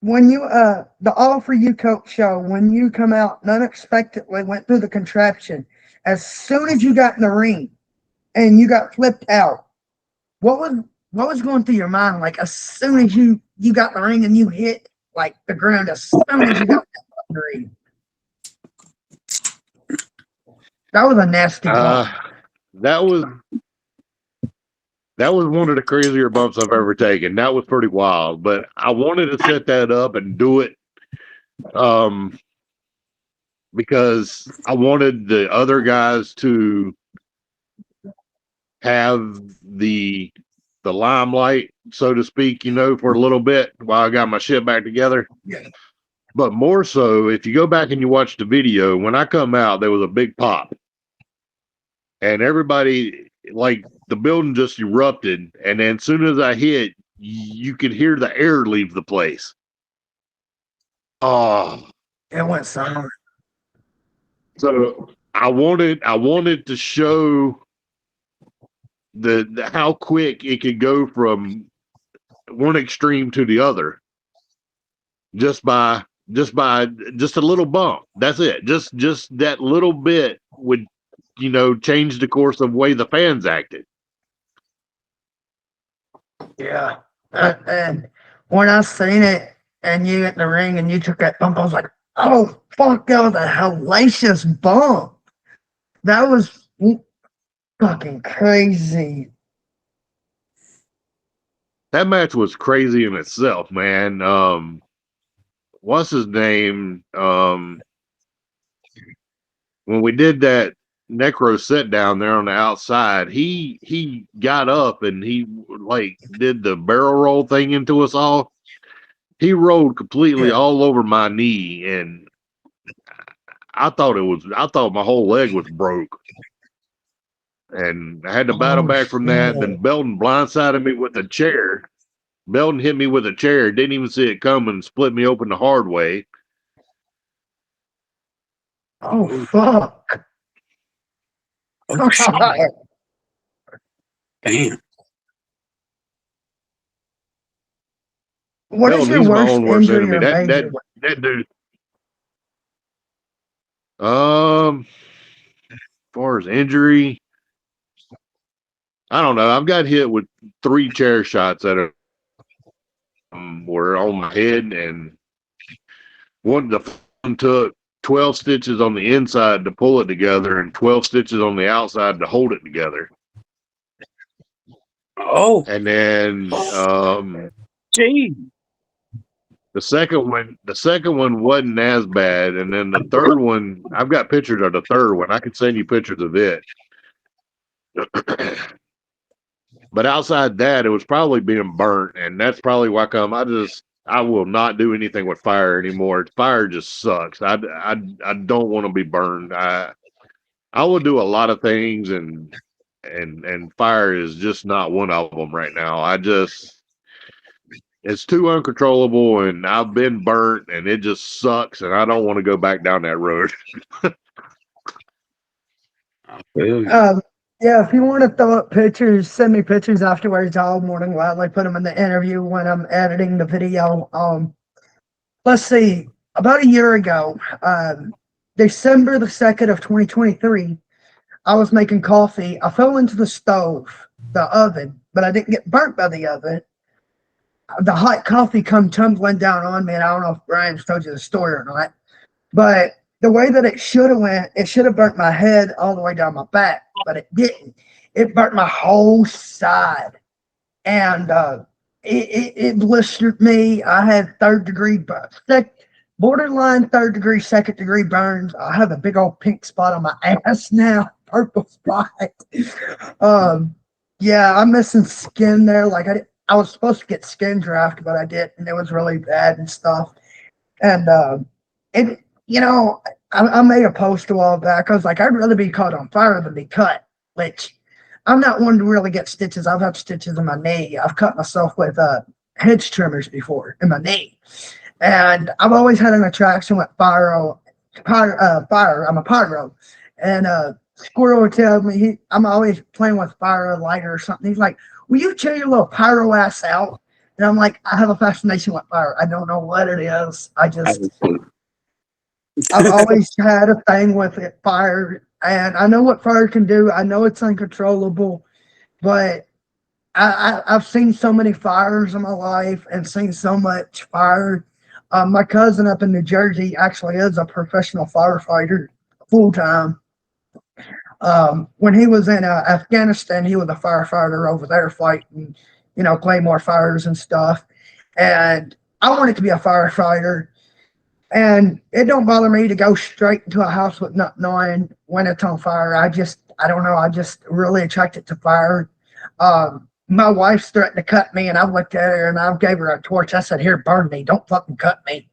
when you the All For You Coach show, when you come out and unexpectedly went through the contraption, as soon as you got in the ring and you got flipped out, what was going through your mind? Like as soon as you got in the ring and you hit like the ground, as soon as you got in the ring. That was a nasty bump. That was one of the crazier bumps I've ever taken. That was pretty wild, but I wanted to set that up and do it because I wanted the other guys to have the limelight, so to speak, for a little bit while I got my shit back together. Yeah. But more so, if you go back and you watch the video, when I come out, there was a big pop. And everybody, like, the building just erupted. And then as soon as I hit, you could hear the air leave the place. Oh. It went silent. So I wanted to show the how quick it could go from one extreme to the other just by a little bump. That's it. Just that little bit would change the course of the way the fans acted. Yeah. And when I seen it and you in the ring and you took that bump, I was like, oh fuck, that was a hellacious bump. That was fucking crazy. That match was crazy in itself, man. What's his name? When we did that necro set down there on the outside, he got up and he like did the barrel roll thing into us all. He rolled completely all over my knee, and I thought my whole leg was broke. And I had to battle back from that. Then Belton blindsided me with a chair. Belton hit me with a chair, didn't even see it coming, split me open the hard way. Oh fuck. Oh shit. Damn. What is your worst injury or that dude. As far as injury, I don't know. I've got hit with 3 chair shots that were on my head, and one took 12 stitches on the inside to pull it together and 12 stitches on the outside to hold it together. Oh. And then gee. the second one wasn't as bad, and then the third one, I've got pictures of the third one. I can send you pictures of it. But outside that, it was probably being burnt, and that's probably why I will not do anything with fire anymore. Fire just sucks. I don't want to be burned. I will do a lot of things, and fire is just not one of them right now. It's too uncontrollable, and I've been burnt, and it just sucks, and I don't want to go back down that road. Yeah, if you want to throw up pictures, send me pictures afterwards. I'll more than gladly put them in the interview when I'm editing the video. Let's see. About a year ago, December the 2nd of 2023, I was making coffee. I fell into the oven, but I didn't get burnt by the oven. The hot coffee come tumbling down on me, and I don't know if Brian's told you the story or not, but the way that it should have went, it should have burnt my head all the way down my back, but it didn't. It burnt my whole side, and it blistered me. I had borderline 3rd degree, 2nd degree burns. I have a big old pink spot on my ass now, purple spot. Yeah, I'm missing skin there. Like I was supposed to get skin drafted, but I didn't, and it was really bad and stuff. And it, you know, I made a post a while back. I was like, I'd rather be caught on fire than be cut, which I'm not one to really get stitches. I've had stitches in my knee. I've cut myself with hedge trimmers before in my knee. And I've always had an attraction with fire. I'm a pyro. And Squirrel would tell me, I'm always playing with fire, a lighter or something. He's like, will you chill your little pyro ass out? And I'm like, I have a fascination with fire. I don't know what it is. I've always had a thing with it, fire. And I know what fire can do. I know it's uncontrollable, but I've seen so many fires in my life and seen so much fire. My cousin up in New Jersey actually is a professional firefighter full time. When he was in Afghanistan, he was a firefighter over there fighting, Claymore fires and stuff. And I wanted to be a firefighter. And it don't bother me to go straight into a house with not knowing when it's on fire. I don't know. I just really attracted to fire. My wife's threatened to cut me, and I looked at her and I gave her a torch. I said, "Here, burn me. Don't fucking cut me."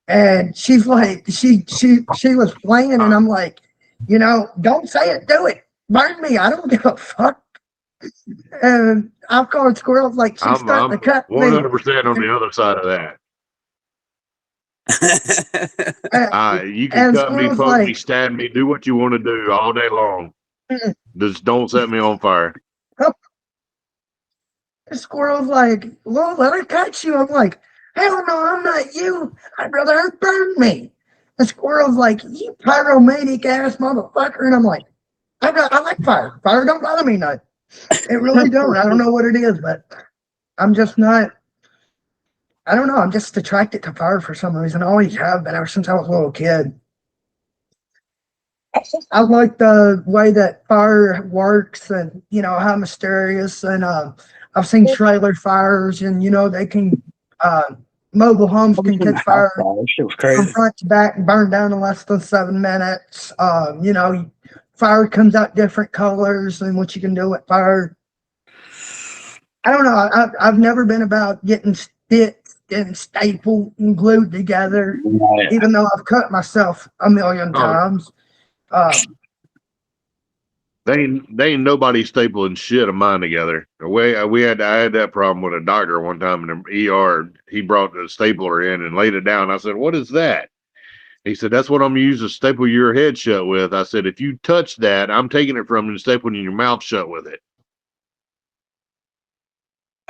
And she's like, she was playing, and I'm like, don't say it, do it. Burn me. I don't give a fuck. And I've called squirrels like she's starting to cut 100% on the other side of that. You can cut me, poke me, stab me, do what you want to do all day long. Just don't set me on fire. The squirrel's like, well, let her cut you. I'm like, hell no, I'm not you. I'd rather her burn me. The squirrel's like, you pyromaniac ass motherfucker. And I'm like, I like fire. Fire don't bother me none. It really don't. I don't know what it is, but I'm just not. I don't know. I'm just attracted to fire for some reason. I always have been ever since I was a little kid. I like the way that fire works and, how mysterious. And I've seen trailer fires and, they can, mobile homes can catch fire from front to back and burn down in less than 7 minutes. Fire comes out different colors and what you can do with fire. I don't know. I've never been about getting stitched and stapled and glued together, even though I've cut myself a million times. They ain't nobody stapling shit of mine together. I had that problem with a doctor one time in the ER. He brought the stapler in and laid it down. I said, "What is that?" He said, "That's what I'm going to use to staple your head shut with." I said, "If you touch that, I'm taking it from you and stapling your mouth shut with it."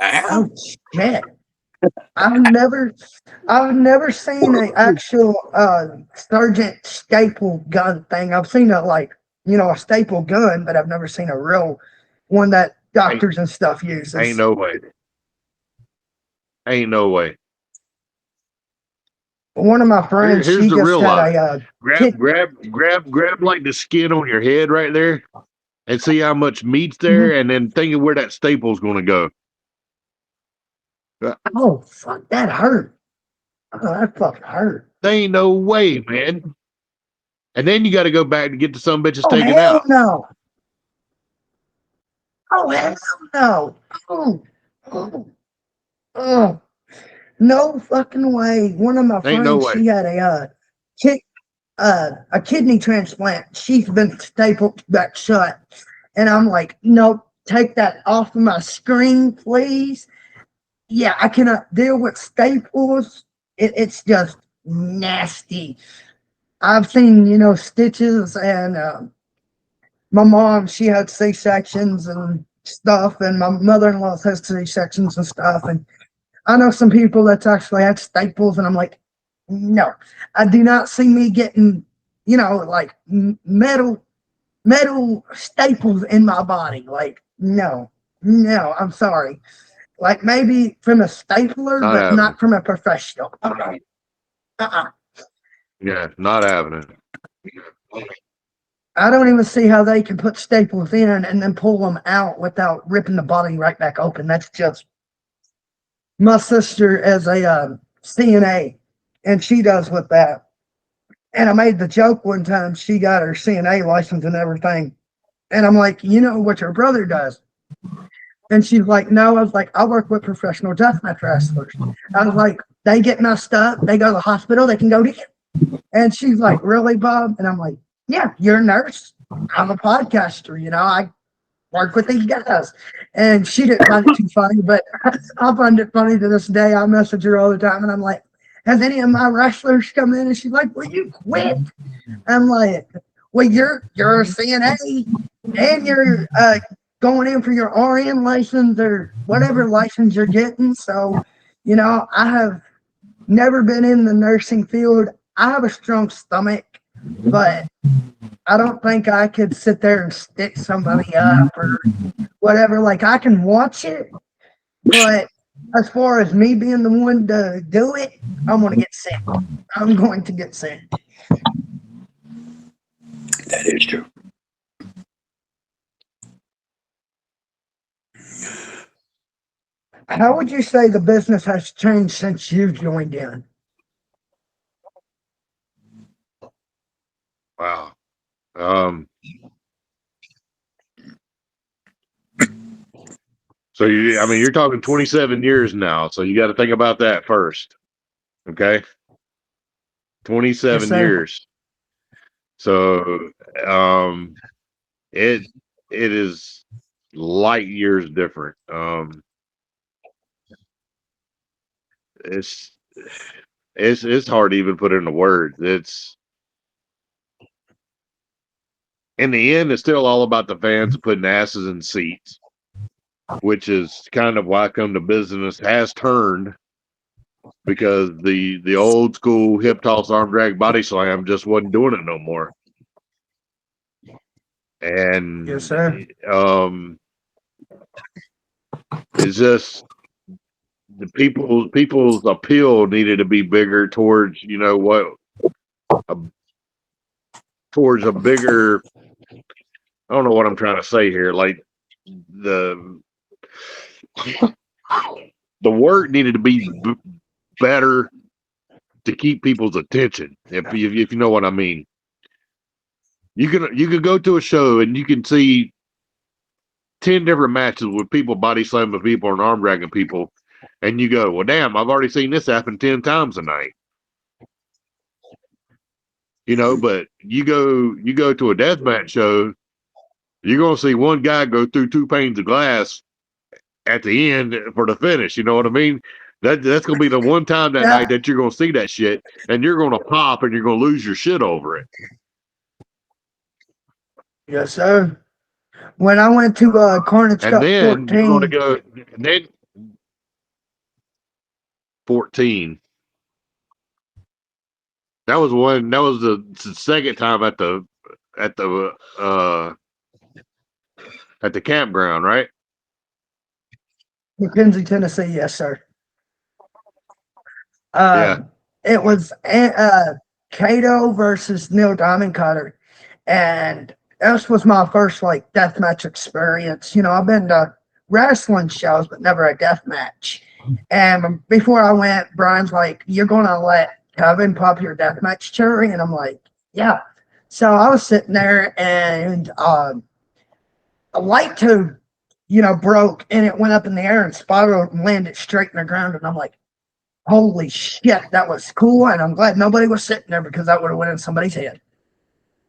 Oh shit. I've never seen an actual sergeant staple gun thing. I've seen a staple gun, but I've never seen a real one that doctors and stuff use. Ain't no way. One of my friends, here's she the just real had a grab like the skin on your head right there, and see how much meat's there, and then think of where that staple's going to go. Oh fuck, that hurt. Oh, that fucking hurt. There ain't no way, man. And then you got to go back to get the some bitches taken hell out. No. Oh hell no. Oh. No fucking way. One of my friends, she had a kidney transplant. She's been stapled back shut. And I'm like, nope, take that off of my screen, please. Yeah, I cannot deal with staples. It's just nasty. I've seen, stitches, and my mom, she had C-sections and stuff, and my mother-in-law has C-sections and stuff, and I know some people that's actually had staples, and I'm like, no, I do not see me getting, metal staples in my body. Like, no, I'm sorry. Like maybe from a stapler, but not from a professional. Yeah, not having it. I don't even see how they can put staples in and then pull them out without ripping the body right back open. That's just. My sister is a CNA, and she does with that. And I made the joke one time, she got her CNA license and everything. And I'm like, you know what your brother does? And she's like, no. I was like, I work with professional deathmatch wrestlers. I was like, they get messed up, they go to the hospital, they can go to you. And she's like, really, Bob? And I'm like, yeah, you're a nurse. I'm a podcaster. I work with these guys. And she didn't find it too funny, but I find it funny to this day. I message her all the time, and I'm like, has any of my wrestlers come in? And she's like, will you quit? I'm like, well, you're a CNA, and you're going in for your RN license or whatever license you're getting. So, I have never been in the nursing field. I have a strong stomach, but I don't think I could sit there and stick somebody up or whatever. Like, I can watch it, but as far as me being the one to do it, I'm going to get sick. I'm going to get sick. That is true. How would you say the business has changed since you've joined in? Wow. So you're talking 27 years now. So you got to think about that first. Okay. 27 years. So, it is light years different. It's hard to even put into words. It's in the end, it's still all about the fans putting asses in seats, which is kind of why Come to Business has turned, because the old school hip toss, arm drag, body slam just wasn't doing it no more. And yes, sir. It's just the people's appeal needed to be bigger towards towards a bigger. I don't know what I'm trying to say here. Like the work needed to be better to keep people's attention. If you know what I mean. You can go to a show and you can see 10 different matches with people body slamming people and arm dragging people, and you go, well, damn, I've already seen this happen 10 times a night. But you go to a deathmatch show, you're gonna see one guy go through 2 panes of glass at the end for the finish. You know what I mean? That's gonna be the one time that night that you're gonna see that shit, and you're gonna pop and you're gonna lose your shit over it. Yes, sir. When I went to Carnage And Cup then 14, you're gonna go, and then 14. That was the second time at the campground, right? McKenzie, Tennessee. Yes, sir. Yeah. It was Cato versus Neil Diamond Cutter, and this was my first deathmatch experience. I've been to wrestling shows, but never a deathmatch. And before I went, Brian's like, "You're gonna let Kevin pop your deathmatch cherry?" And I'm like, "Yeah." So I was sitting there, and a light tube, broke, and it went up in the air and spiraled and landed straight in the ground. And I'm like, holy shit, that was cool. And I'm glad nobody was sitting there, because that would have went in somebody's head.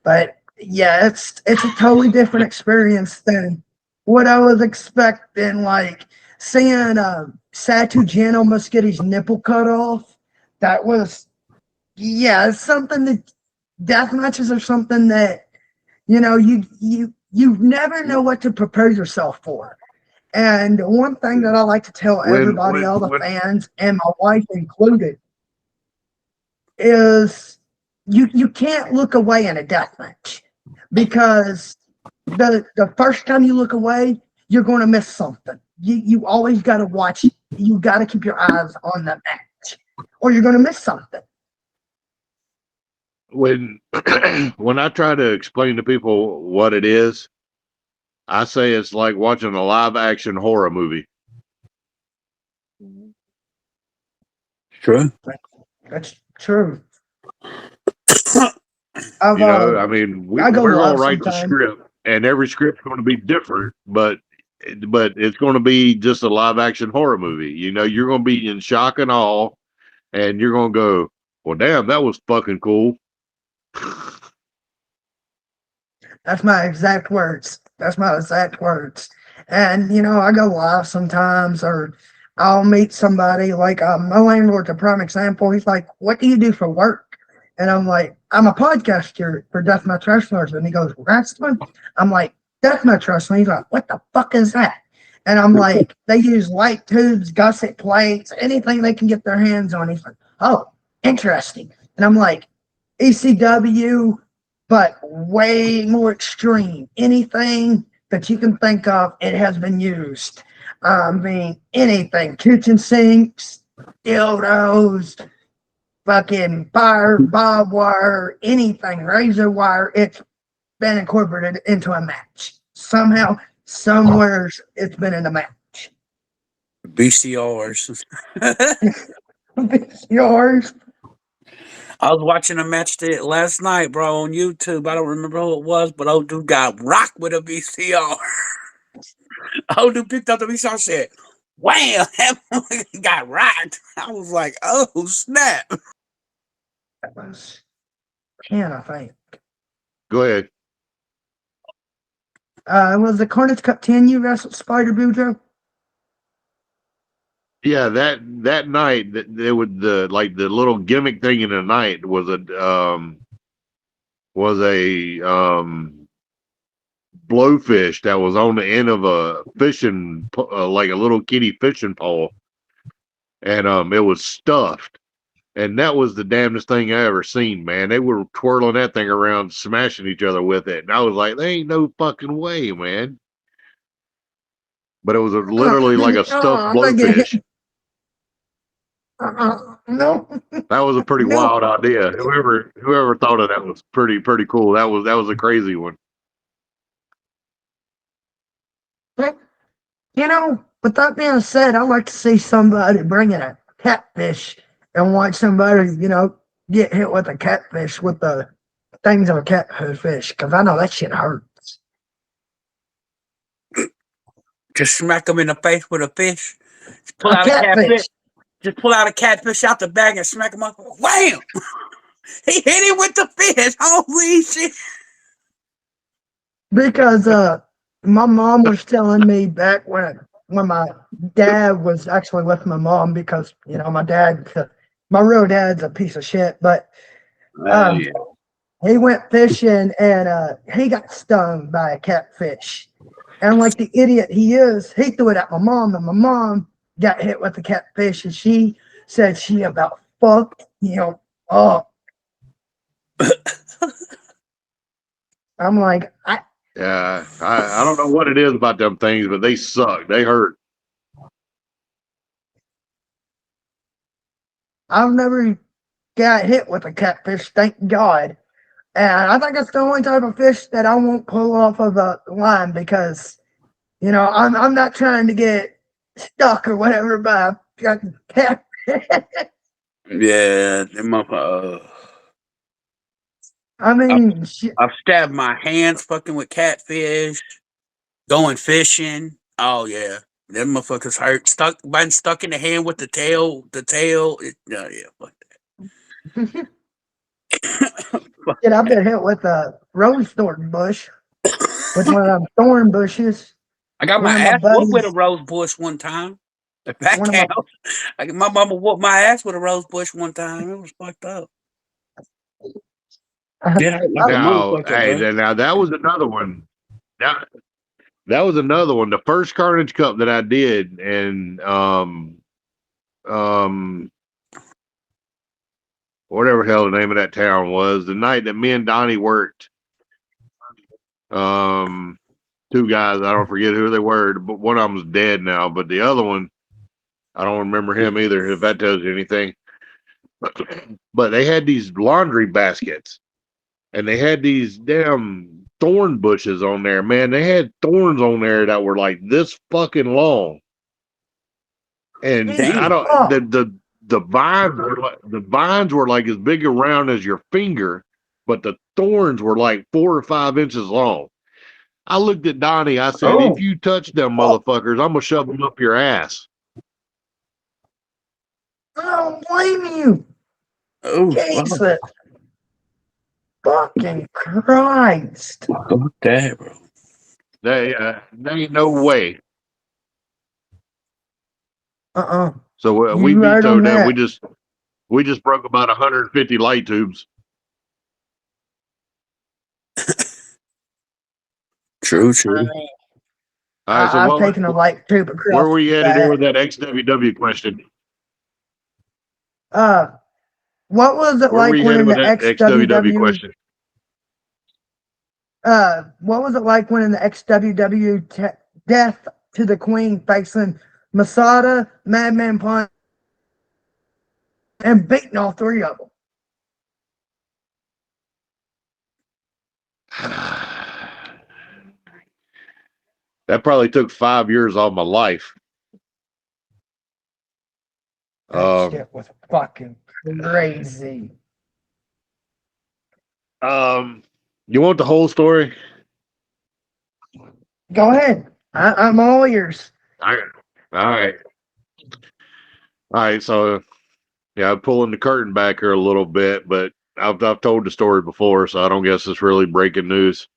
But yeah, it's a totally different experience than what I was expecting. Like seeing Satu Jan almost get his nipple cut off. That was, it's something that death matches are something that, you never know what to prepare yourself for. And one thing that I like to tell everybody, all the fans, and my wife included, is you can't look away in a death match, because the first time you look away, you're going to miss something. You always got to watch. You got to keep your eyes on the match, or you're going to miss something. When I try to explain to people what it is, I say it's like watching a live action horror movie. True. That's true. I mean, we're going to write the script, and every script's going to be different, but but it's going to be just a live action horror movie. You know, you're going to be in shock and awe, and you're going to go, well, damn, that was fucking cool. That's my exact words. That's my exact words. And I go live sometimes, or I'll meet somebody. Like my landlord's a prime example. He's like, "What do you do for work?" And I'm like, "I'm a podcaster for Deathmatch Wrestlers." And he goes, "Wrestling?" I'm like, "Deathmatch Wrestling." He's like, "What the fuck is that?" And I'm like, "They use light tubes, gusset plates, anything they can get their hands on." He's like, "Oh, interesting." And I'm like, "ECW, but way more extreme. Anything that you can think of, it has been used. I mean, anything. Kitchen sinks, dildos, fucking fire, barbed wire, anything, razor wire. It's been incorporated into a match. Somehow, somewhere, it's been in a match." VCRs. It's yours. I was watching a match last night, bro, on YouTube. I don't remember who it was, but old dude got rocked with a VCR. Old dude picked up the VCR and said, "Wham!" He got rocked. I was like, "Oh, snap." That was 10, I think. Go ahead. It was the Carnage Cup 10 you wrestled Spider Boudreaux. Yeah, that night they would the little gimmick thing in the night was a blowfish that was on the end of a fishing like a little kitty fishing pole, and it was stuffed, and that was the damnedest thing I ever seen, man. They were twirling that thing around, smashing each other with it, and I was like, "There ain't no fucking way, man." But it was literally like a stuffed blowfish. No. That was a pretty No. wild idea. Whoever thought of that was pretty cool. That was a crazy one. With that being said, I'd like to see somebody bringing a catfish and watch somebody, get hit with a catfish with the things of a catfish, because I know that shit hurts. Just smack him in the face with a fish. Pull A out a catfish. catfish. Just pull out a catfish out the bag and smack him up. Wham! He hit him with the fish. Holy shit. Because my mom was telling me back when my dad was actually with my mom, because my real dad's a piece of shit, but Yeah. he went fishing and he got stung by a catfish, and like the idiot he is, he threw it at my mom, and my mom got hit with the catfish, and she said she about fucked up. I'm like, Yeah, I don't know what it is about them things, but they suck. They hurt. I've never got hit with a catfish, thank God. And I think that's the only type of fish that I won't pull off of a line, because, I'm not trying to get stuck or whatever by a catfish. Yeah, them motherfuckers. I mean, I've stabbed my hands fucking with catfish, going fishing. Oh yeah, them motherfuckers hurt. Been stuck in the hand with the tail. Yeah, fuck that. shit, I've been hit with a rose thorn bush, with one of them thorn bushes. I got One my of my ass whooped with a buddies, rose bush one time. If that one of my counts. My mama whooped my ass with a rose bush one time. It was fucked up. It hurt like a Now, motherfucker, hey, bro. now that was another one. That was another one. The first Carnage Cup that I did, and whatever the hell the name of that town was, the night that me and Donnie worked. Two guys, I don't forget who they were, but one of them was dead now, but the other one, I don't remember him either, if that tells you anything. But they had these laundry baskets, and they had these damn thorn bushes on there. Man, they had thorns on there that were like this fucking long. And Damn. I don't the vines were like as big around as your finger, but the thorns were like 4 or 5 inches long. I looked at Donnie. I said, Oh. if you touch them motherfuckers, I'm gonna shove them up your ass. I don't blame you. Oh, Jesus. Fucking Christ. fuck that, bro. There ain't no way. So we You right on vetoed them. that. We just broke about 150 light tubes. True. I mean, All right, so I've taken a light tube across. where were you the headed back. with that XWW question? What was it Where were like you when headed in with the that XWW XWW? question? What was it like when in the XWW Death to the Queen facing Masada, Madman Pun, and beating all three of them? That probably took 5 years off my life. That shit was fucking crazy. You want the whole story? Go ahead. I'm all ears. All right. So, yeah, I'm pulling the curtain back here a little bit, but I've told the story before, so I don't guess it's really breaking news.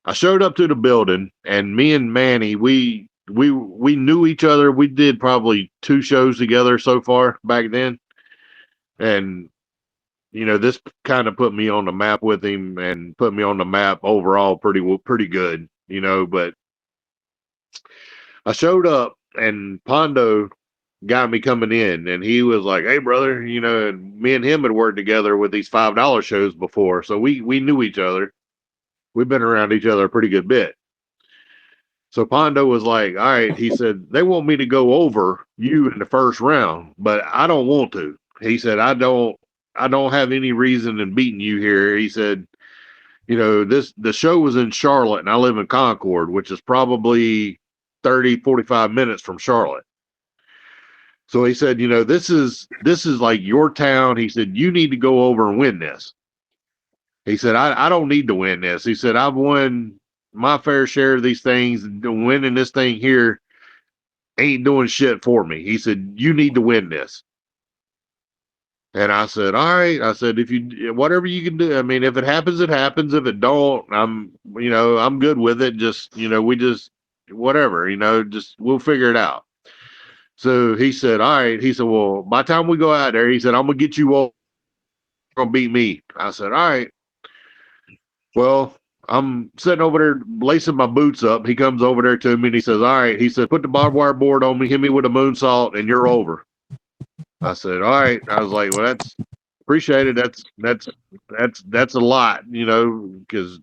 I showed up to the building, and me and Manny, we knew each other. We did probably 2 shows together so far back then, and this kind of put me on the map with him, and put me on the map overall pretty good, But I showed up, and Pondo got me coming in, and he was like, "Hey, brother, and me and him had worked together with these $5 shows before, so we knew each other. We've been around each other a pretty good bit." So Pondo was like, "All right," he said, "they want me to go over you in the first round, but I don't want to." He said, "I don't have any reason in beating you here." He said, the show was in Charlotte, and I live in Concord, which is probably 30-45 minutes from Charlotte. So he said, this is like your town. He said, you need to go over and win this. He said, I don't need to win this. He said, I've won my fair share of these things. Winning this thing here ain't doing shit for me. He said, you need to win this. And I said, all right. I said, whatever you can do. I mean, if it happens, it happens. If it don't, I'm good with it. Just, whatever, we'll figure it out. So he said, all right. He said, well, by the time we go out there, he said, I'm going to get you all going to beat me. I said, all right. Well, I'm sitting over there lacing my boots up. He comes over there to me and he says, all right. He said, put the barbed wire board on me, hit me with a moonsault, and you're over. I said, all right. I was like, well, that's appreciated. That's a lot, because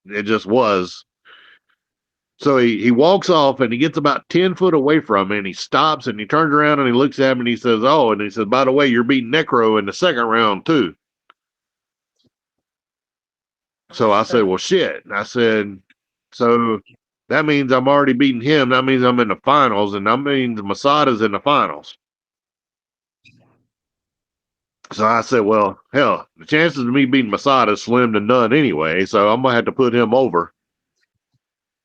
it just was. So he walks off and he gets about 10 foot away from me and he stops and he turns around and he looks at me and he says, oh, and he says, by the way, you're beating Necro in the second round too. So I said, well, shit. And I said, so that means I'm already beating him. That means I'm in the finals, and that means Masada's in the finals. So I said, well, hell, the chances of me beating Masada is slim to none anyway, so I'm gonna have to put him over.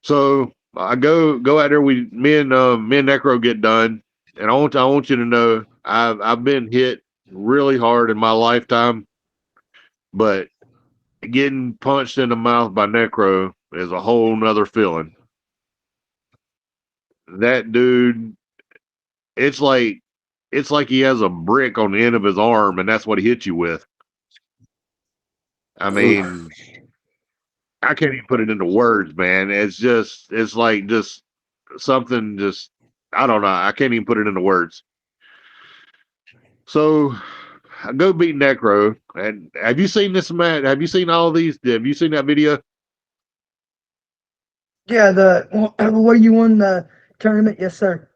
So I go out there. Me and Necro get done, and I want you to know I've been hit really hard in my lifetime, but getting punched in the mouth by Necro is a whole nother feeling. That dude, it's like he has a brick on the end of his arm, and that's what he hits you with. I mean, I can't even put it into words, man. It's like just something, I don't know. I can't even put it into words. So I go beat Necro. And have you seen this, Matt? Have you seen all of these? Have you seen that video? Yeah, where you won the tournament? Yes, sir.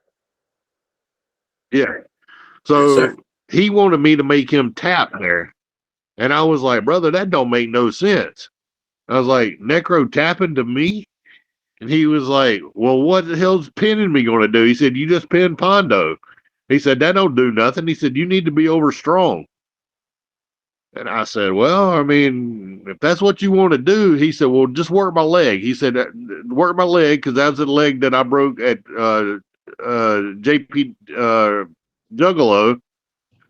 Yeah. So he wanted me to make him tap there. And I was like, brother, that don't make no sense. I was like, Necro tapping to me? And he was like, well, what the hell's pinning me going to do? He said, you just pinned Pondo. He said, that don't do nothing. He said, you need to be over strong. And I said, well, I mean, if that's what you want to do, he said, well, just work my leg. He said, work my leg, because that's the leg that I broke at JP Juggalo.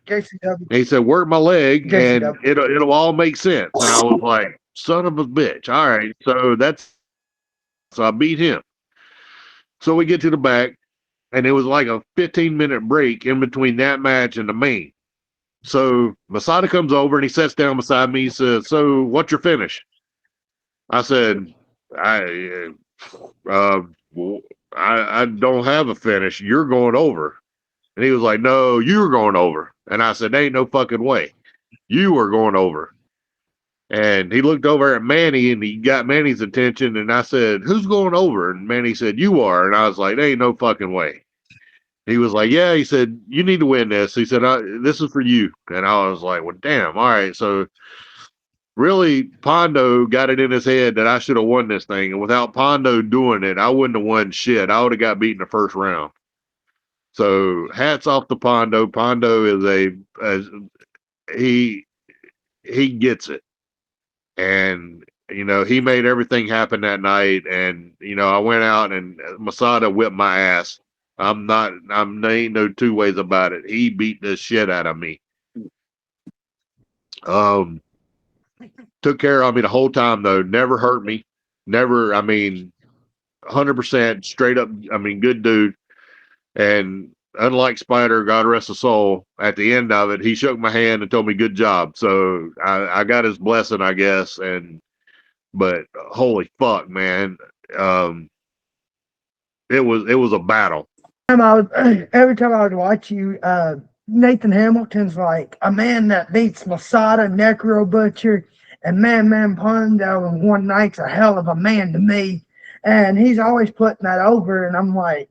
JCW. He said, work my leg and JCW. it'll all make sense. And I was like, son of a bitch. All right. So I beat him. So we get to the back, and it was like a 15-minute break in between that match and the main. So Masada comes over and he sits down beside me. He says, so what's your finish? I said, I don't have a finish. You're going over. And he was like, no, you're going over. And I said, ain't no fucking way. You are going over. And he looked over at Manny and he got Manny's attention. And I said, who's going over? And Manny said, you are. And I was like, there ain't no fucking way. He was like, yeah. He said, you need to win this. He said, this is for you. And I was like, well, damn. All right. So really, Pondo got it in his head that I should have won this thing. And without Pondo doing it, I wouldn't have won shit. I would have got beat in the first round. So hats off to Pondo. Pondo is he gets it. And, he made everything happen that night. And, I went out and Masada whipped my ass. There ain't no two ways about it. He beat the shit out of me. Took care of me the whole time, though. Never hurt me. Never, 100% straight up, good dude. And unlike Spider, God rest his soul, at the end of it, he shook my hand and told me good job. So I got his blessing, I guess. But holy fuck, man. It was a battle. Every time I would watch you, Nathan Hamilton's like a man that beats Masada, Necro Butcher, and Man Pondo in one night's a hell of a man to me. And he's always putting that over, and I'm like,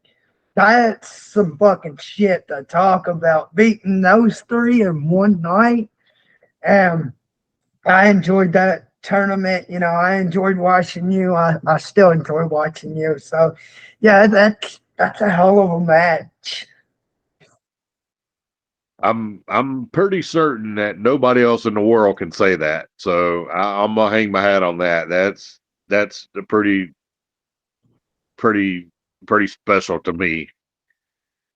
that's some fucking shit to talk about, beating those three in one night. And I enjoyed that tournament. I enjoyed watching you. I still enjoy watching you. So, yeah, that's a hell of a match. I'm pretty certain that nobody else in the world can say that. So I'm gonna hang my hat on that. That's a pretty special to me.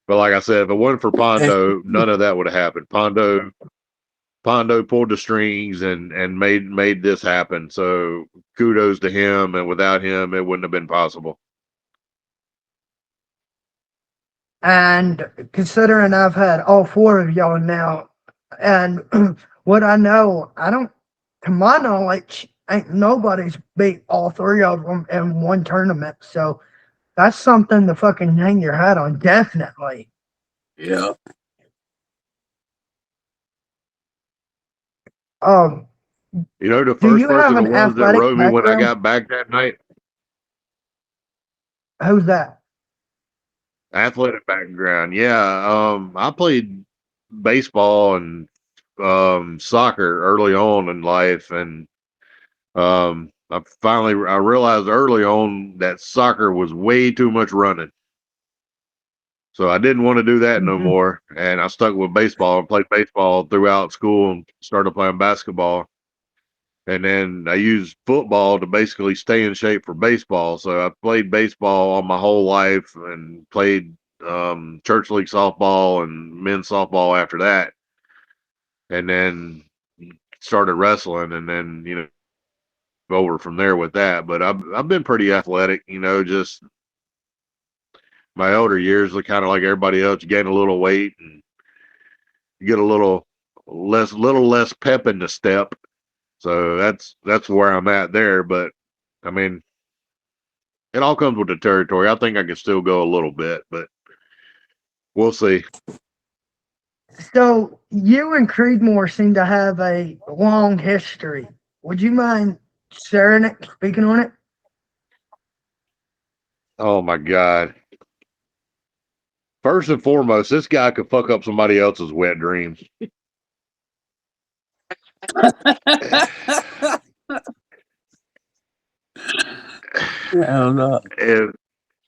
But like I said, if it wasn't for Pondo, none of that would have happened. Pondo pulled the strings and made this happen. So kudos to him. And without him, it wouldn't have been possible. And considering I've had all four of y'all now, and what I know, to my knowledge, ain't nobody's beat all three of them in one tournament. So that's something to fucking hang your hat on, definitely. Yeah. The first person the ones that rode me when I got back that night. Who's that? Athletic background. Yeah. I played baseball and soccer early on in life, and I realized early on that soccer was way too much running. So I didn't want to do that no more. And I stuck with baseball and played baseball throughout school and started playing basketball. And then I used football to basically stay in shape for baseball. So I played baseball all my whole life and played church league softball and men's softball after that. And then started wrestling, and then, over from there with that. But I've been pretty athletic, just my older years look kind of like everybody else. You gain a little weight and you get a little less pep in the step. So that's where I'm at there. But it all comes with the territory. I think I can still go a little bit, but we'll see. So you and Creedmoor seem to have a long history. Would you mind sharing it, speaking on it? Oh my God. First and foremost, this guy could fuck up somebody else's wet dreams.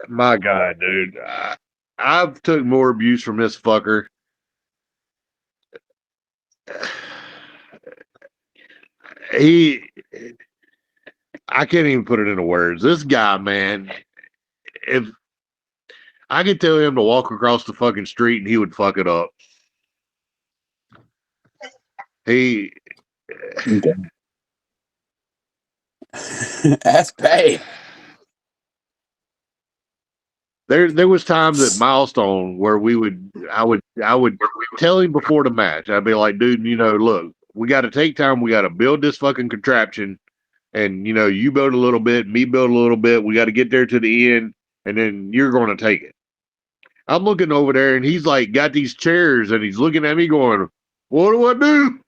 My God, dude. I've took more abuse from this fucker I can't even put it into words. This guy, man, if I could tell him to walk across the fucking street and he would fuck it up. He That's bad. There was times at Milestone where I would tell him before the match. I'd be like, dude, look, we got to take time. We got to build this fucking contraption, and you build a little bit, me build a little bit. We got to get there to the end, and then you're going to take it. I'm looking over there, and he's like, got these chairs, and he's looking at me going, what do I do?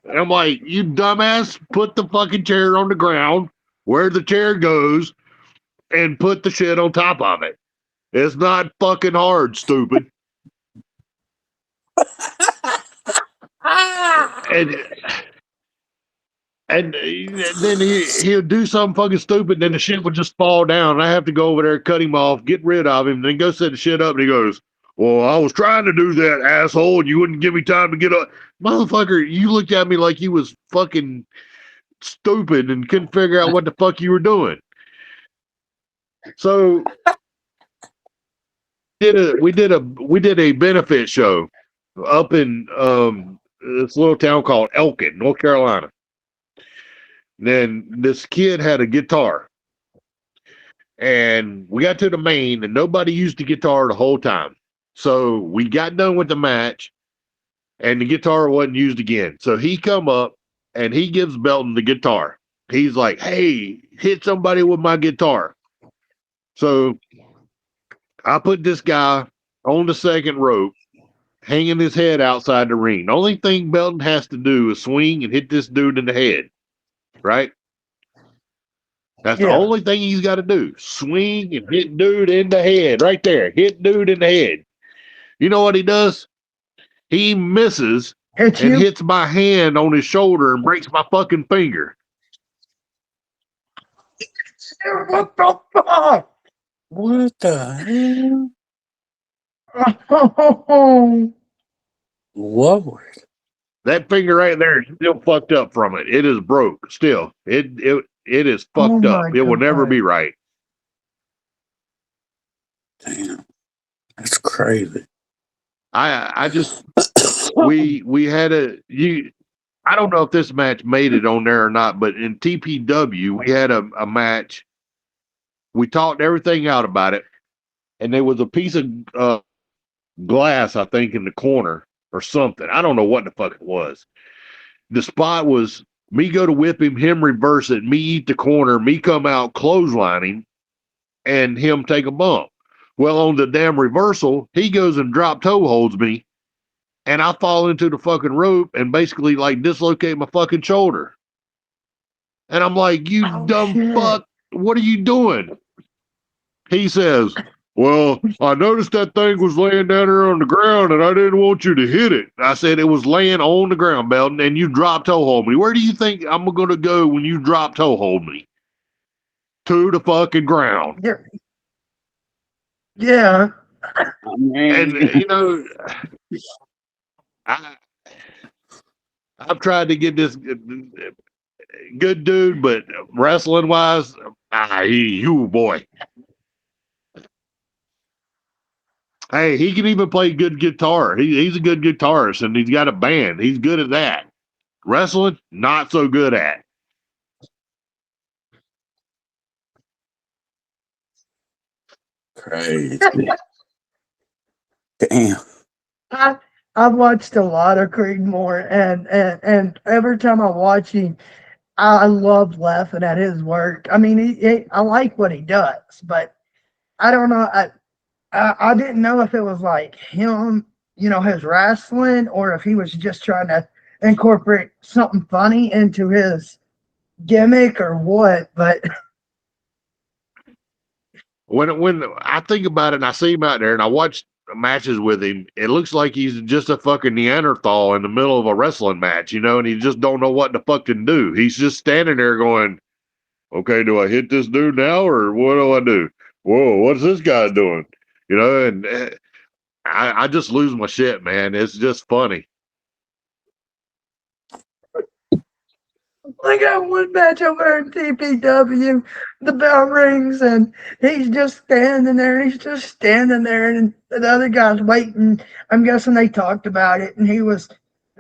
And I'm like, you dumbass, put the fucking chair on the ground where the chair goes and put the shit on top of it. It's not fucking hard, stupid. and then he'll do something fucking stupid, and then the shit would just fall down. And I have to go over there, cut him off, get rid of him, and then go set the shit up. And he goes, well, I was trying to do that, asshole, and you wouldn't give me time to get up. Motherfucker, you looked at me like you was fucking stupid and couldn't figure out what the fuck you were doing. So we did a benefit show up in this little town called Elkin, North Carolina. And then this kid had a guitar, and we got to the main, and nobody used the guitar the whole time. So we got done with the match, and the guitar wasn't used again. So he come up and he gives Belton the guitar. He's like, "Hey, hit somebody with my guitar." So I put this guy on the second rope, hanging his head outside the ring. The only thing Belton has to do is swing and hit this dude in the head, right? That's the only thing he's got to do. Swing and hit dude in the head, right there. Hit dude in the head. You know what he does? He misses and hits my hand on his shoulder and breaks my fucking finger. What the fuck? What the hell? Oh, Lord. That finger right there is still fucked up from it. It is broke still. It is fucked up. It will never be right. Damn. That's crazy. I just we had I don't know if this match made it on there or not, but in TPW we had a match. We talked everything out about it, and there was a piece of glass, I think, in the corner or something. I don't know what the fuck it was. The spot was me go to whip him reverse it, me eat the corner, me come out clotheslining, and him take a bump. Well, on the damn reversal, he goes and drop toe holds me, and I fall into the fucking rope and basically like dislocate my fucking shoulder. And I'm like, you dumb fuck, what are you doing? He says, well, I noticed that thing was laying down there on the ground and I didn't want you to hit it. I said, it was laying on the ground, Belton, and you drop toe hold me. Where do you think I'm going to go when you drop toe hold me? To the fucking ground. yeah. And, I've tried to get this good dude, but wrestling wise, you boy. Hey, he can even play good guitar. He's a good guitarist, and he's got a band. He's good at that. Wrestling, not so good at. Crazy. Damn. I've watched a lot of Creedmoor, and every time I watch him, I love laughing at his work. I mean, I like what he does, but I don't know. I didn't know if it was like him, his wrestling, or if he was just trying to incorporate something funny into his gimmick or what. But when I think about it and I see him out there and I watch matches with him, it looks like he's just a fucking Neanderthal in the middle of a wrestling match, and he just don't know what to fucking do. He's just standing there going, okay, do I hit this dude now or what do I do? Whoa, what's this guy doing? And I just lose my shit, man. It's just funny. I got one match over in TPW. The bell rings and he's just standing there. He's just standing there, and the other guy's waiting. I'm guessing they talked about it, and he was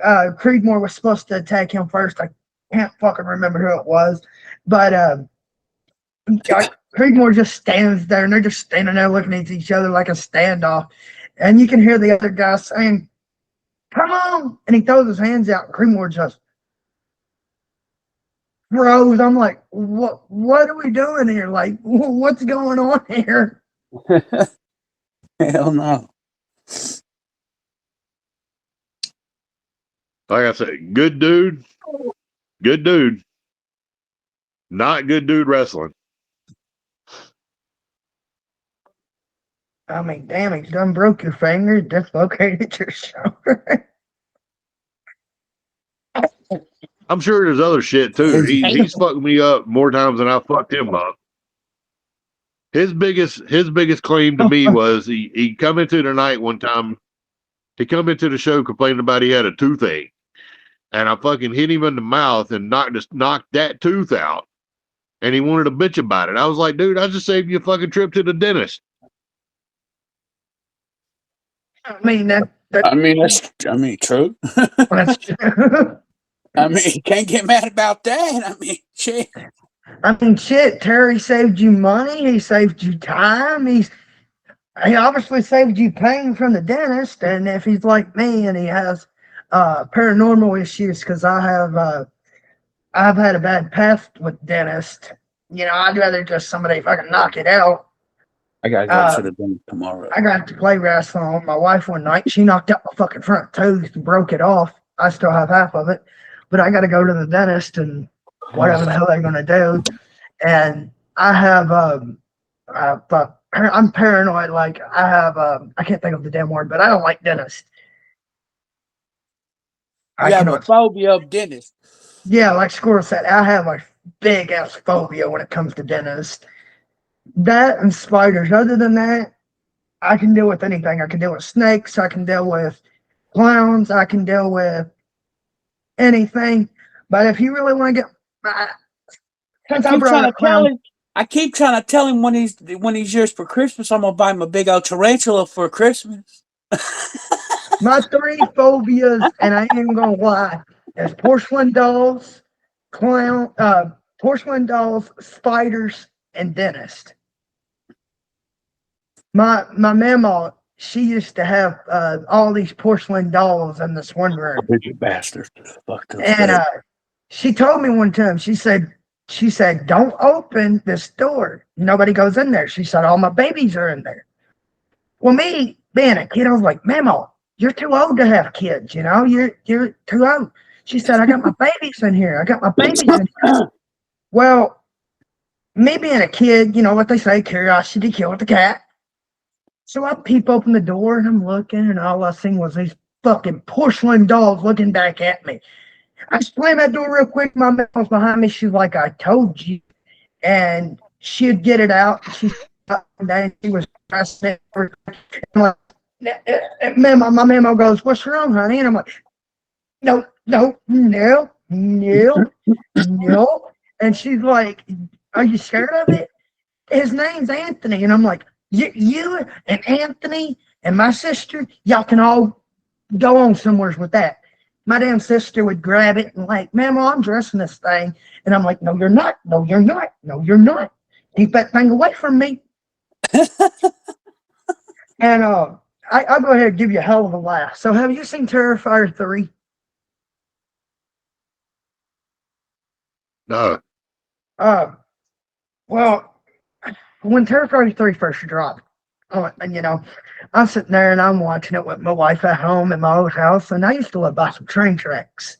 Creedmoor was supposed to attack him first. I can't fucking remember who it was, but Creedmoor just stands there, and they're just standing there looking at each other like a standoff, and you can hear the other guy saying, "Come on!" And he throws his hands out, and Creedmoor just froze. I'm like, what are we doing here? Like, what's going on here? Hell no. Like I said, good dude. Good dude. Not good dude wrestling. I mean, damn, he's done broke your finger, dislocated your shoulder. I'm sure there's other shit too. He's fucked me up more times than I fucked him up. His biggest claim to me was he come into the night one time. He come into the show complaining about he had a toothache, and I fucking hit him in the mouth and knocked that tooth out. And he wanted to bitch about it. I was like, dude, I just saved you a fucking trip to the dentist. I mean, true. that's true. I mean, you can't get mad about that. I mean, shit. Terry saved you money. He saved you time. He obviously saved you pain from the dentist. And if he's like me and he has paranormal issues, because I've had a bad past with dentist. You know, I'd rather just somebody fucking knock it out. I gotta go to the dentist tomorrow. I got to play wrestling with my wife one night. She knocked out my fucking front tooth and broke it off. I still have half of it, but I got to go to the dentist and whatever the hell they're gonna do. And I have I'm paranoid. Like I have I can't think of the damn word, but I don't like dentists. You have a phobia of dentists. Yeah, like Squirrel said, I have a big ass phobia when it comes to dentists. That and spiders. Other than that, I can deal with anything. I can deal with snakes. I can deal with clowns. I can deal with anything. But if you really want to get, since I brought up clowns, I keep trying to tell him when he's yours for Christmas, I'm gonna buy him a big old tarantula for Christmas. my 3 phobias, and I ain't gonna lie, is porcelain dolls, porcelain dolls, spiders, and dentist. My mama, she used to have all these porcelain dolls in this one room. You bastard! And she told me one time, she said, don't open this door. Nobody goes in there. She said, all my babies are in there. Well, me being a kid, I was like, Mama, you're too old to have kids, you know, you're too old. She said, I got my babies in here. I got my babies in here. Well, me being a kid, you know what they say, curiosity killed the cat. So I peep open the door and I'm looking, and all I seen was these fucking porcelain dolls looking back at me. I slammed that door real quick. My mom was behind me. She's like, I told you. And she'd get it out. She was pressing it. Like, my mama goes, what's wrong, honey? And I'm like, no. And she's like, are you scared of it? His name's Anthony. And I'm like, you and Anthony and my sister, y'all can all go on somewhere with that. My damn sister would grab it and like, Mama, I'm dressing this thing. And I'm like, no, you're not. No, you're not. No, you're not. Keep that thing away from me. And I'll go ahead and give you a hell of a laugh. So have you seen Terrifier 3? No. Well, when Terrifier 3 first dropped, and you know, I'm sitting there and I'm watching it with my wife at home in my old house, and I used to live by some train tracks.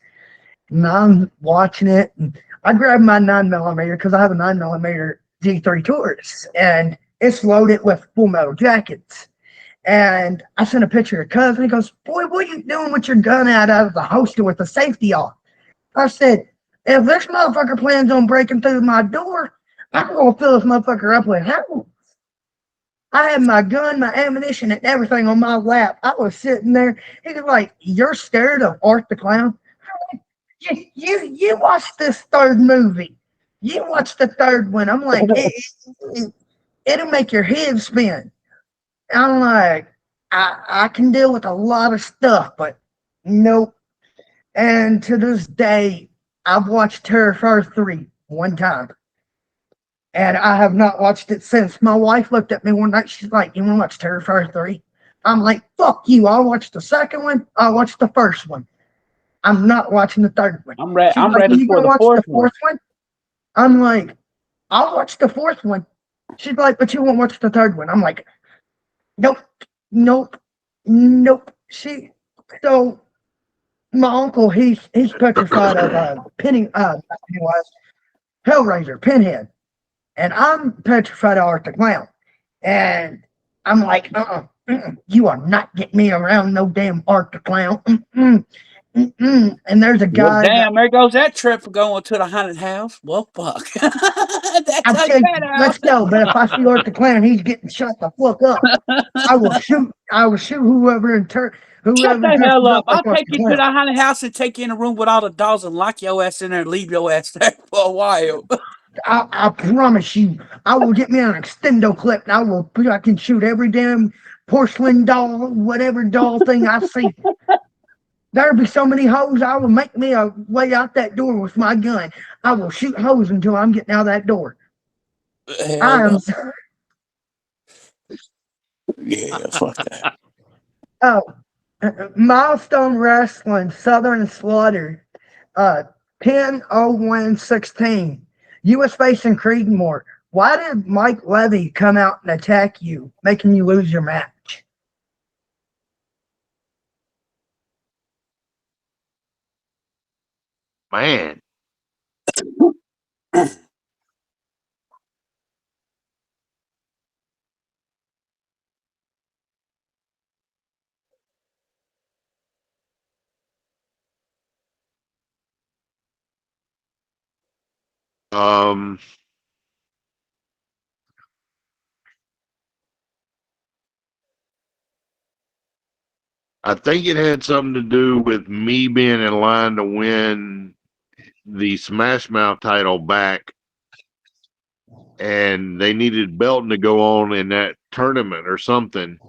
And I'm watching it, and I grabbed my 9mm because I have a 9mm G3 Taurus, and it's loaded with Full Metal Jackets. And I sent a picture of Cuz, and he goes, boy, what are you doing with your gun out of the holster with the safety off? I said, if this motherfucker plans on breaking through my door, I'm going to fill this motherfucker up with holes. I had my gun, my ammunition, and everything on my lap. I was sitting there. He was like, you're scared of Art the Clown? you watch this third movie. You watch the third one. I'm like, it'll make your head spin. I'm like, I can deal with a lot of stuff, but nope. And to this day, I've watched Terrifier 3 one time. And I have not watched it since. My wife looked at me one night. She's like, "You want to watch Terrifier 3?" I'm like, "Fuck you. I'll watch the second one. I'll watch the first one. I'm not watching the third one." I'm She's like, ready "You for gonna the watch the fourth one. fourth one?" I'm like, "I'll watch the fourth one." She's like, "But you won't watch the third one." I'm like, "Nope, nope, nope." So my uncle, he's petrified of Pennywise, Hellraiser, Pinhead, and I'm petrified of Art the Clown. And I'm like, you are not getting me around no damn Art the Clown. And there's a Well, guy that damn, there goes that trip for going to the haunted house. Well, fuck. That's I like said, that let's out. go. But if I see Art the Clown, he's getting shut the fuck up. I will shoot. I will shoot Shut whoever the hell dresses up up. like I'll Art take the you to Clown. the haunted house and take you in a room with all the dolls and lock your ass in there and leave your ass there for a while. I promise you, I will get me an extendo clip and I can shoot every damn porcelain doll, whatever doll thing I see. There'll be so many hoes, I will make me a way out that door with my gun. I will shoot hoes until I'm getting out of that door. Hell I am. no. Yeah, fuck that. Oh, Milestone Wrestling, Southern Slaughter, 10/01/16, U.S. facing Creedmoor. Why did Mike Levy come out and attack you, making you lose your match? Man. Um, I think it had something to do with me being in line to win the Smash Mouth title back, and they needed Belton to go on in that tournament or something,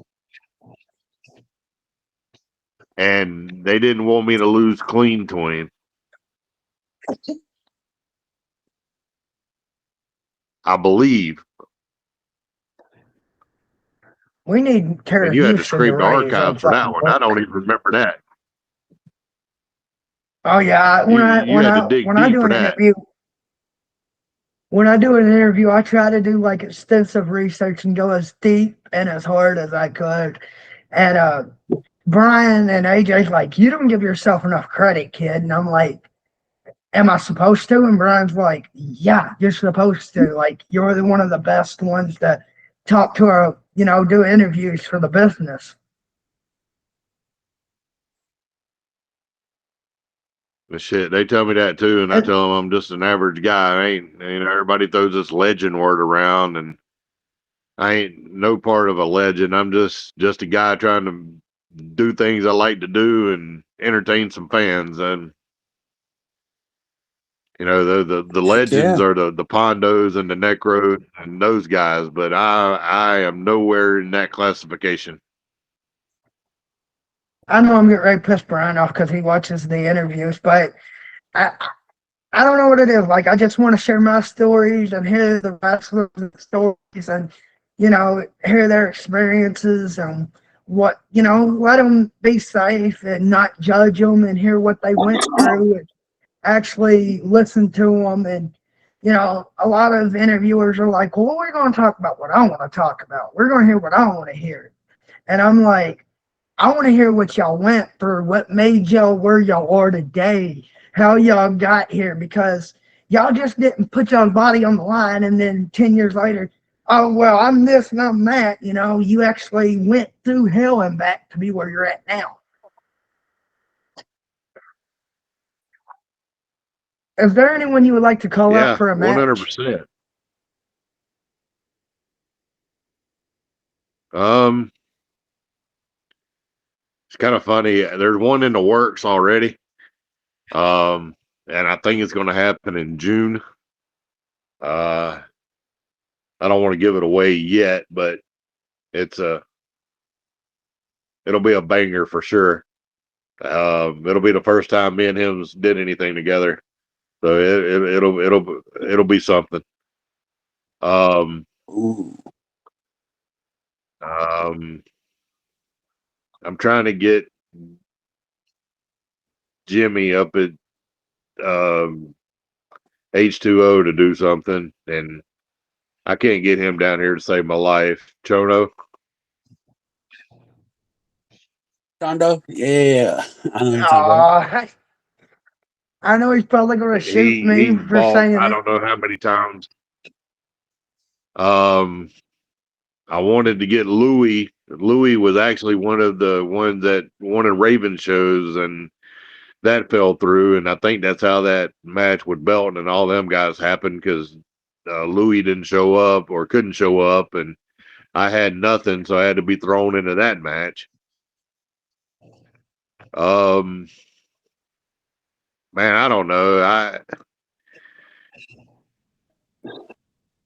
and they didn't want me to lose clean to him. I believe. We need Tara And you had to Houston to scrape the write his own archives for that fucking one. I book. don't even remember that. Oh yeah, You had to dig when I deep do for an that. interview, I try to do like extensive research and go as deep and as hard as I could. And Brian and AJ's like, "You don't give yourself enough credit, kid." And I'm like, "Am I supposed to?" And Brian's like, "Yeah, you're supposed to. Like, you're one of the best ones to talk to do interviews for the business." But shit, they tell me that too, and I And, tell them I'm just an average guy. I ain't, everybody throws this legend word around, and I ain't no part of a legend. I'm just a guy trying to do things I like to do and entertain some fans. And the legends Yeah. are the pondos and the necros and those guys, but I am nowhere in that classification. I know I'm getting ready to piss Brian off because he watches the interviews, but I, I don't know what it is. Like, I just want to share my stories and hear the wrestlers' stories and, hear their experiences and let them be safe and not judge them and hear what they went through and actually listen to them. And, a lot of interviewers are like, well, we're going to talk about what I want to talk about. We're going to hear what I want to hear. And I'm like, I want to hear what y'all went through, what made y'all where y'all are today, how y'all got here, because y'all just didn't put y'all's body on the line and then 10 years later, oh, well, I'm this and I'm that. You actually went through hell and back to be where you're at now. Is there anyone you would like to call out Yeah, for a match? 100%. Um, it's kind of funny. There's one in the works already. and I think it's going to happen in June. I don't want to give it away yet, but it'll be a banger for sure. It'll be the first time me and him did anything together, so it'll be something. Ooh. I'm trying to get Jimmy up at H2O to do something, and I can't get him down here to save my life. Chono. Pondo? Yeah. I know what you're talking about. Aw, I know he's probably going to shoot me He's for bought saying I it. don't know how many times. I wanted to get Louis. Louis was actually one of the ones that wanted Raven shows, and that fell through. And I think that's how that match with Belton and all them guys happened, because Louis didn't show up or couldn't show up, and I had nothing, so I had to be thrown into that match. Man, I don't know.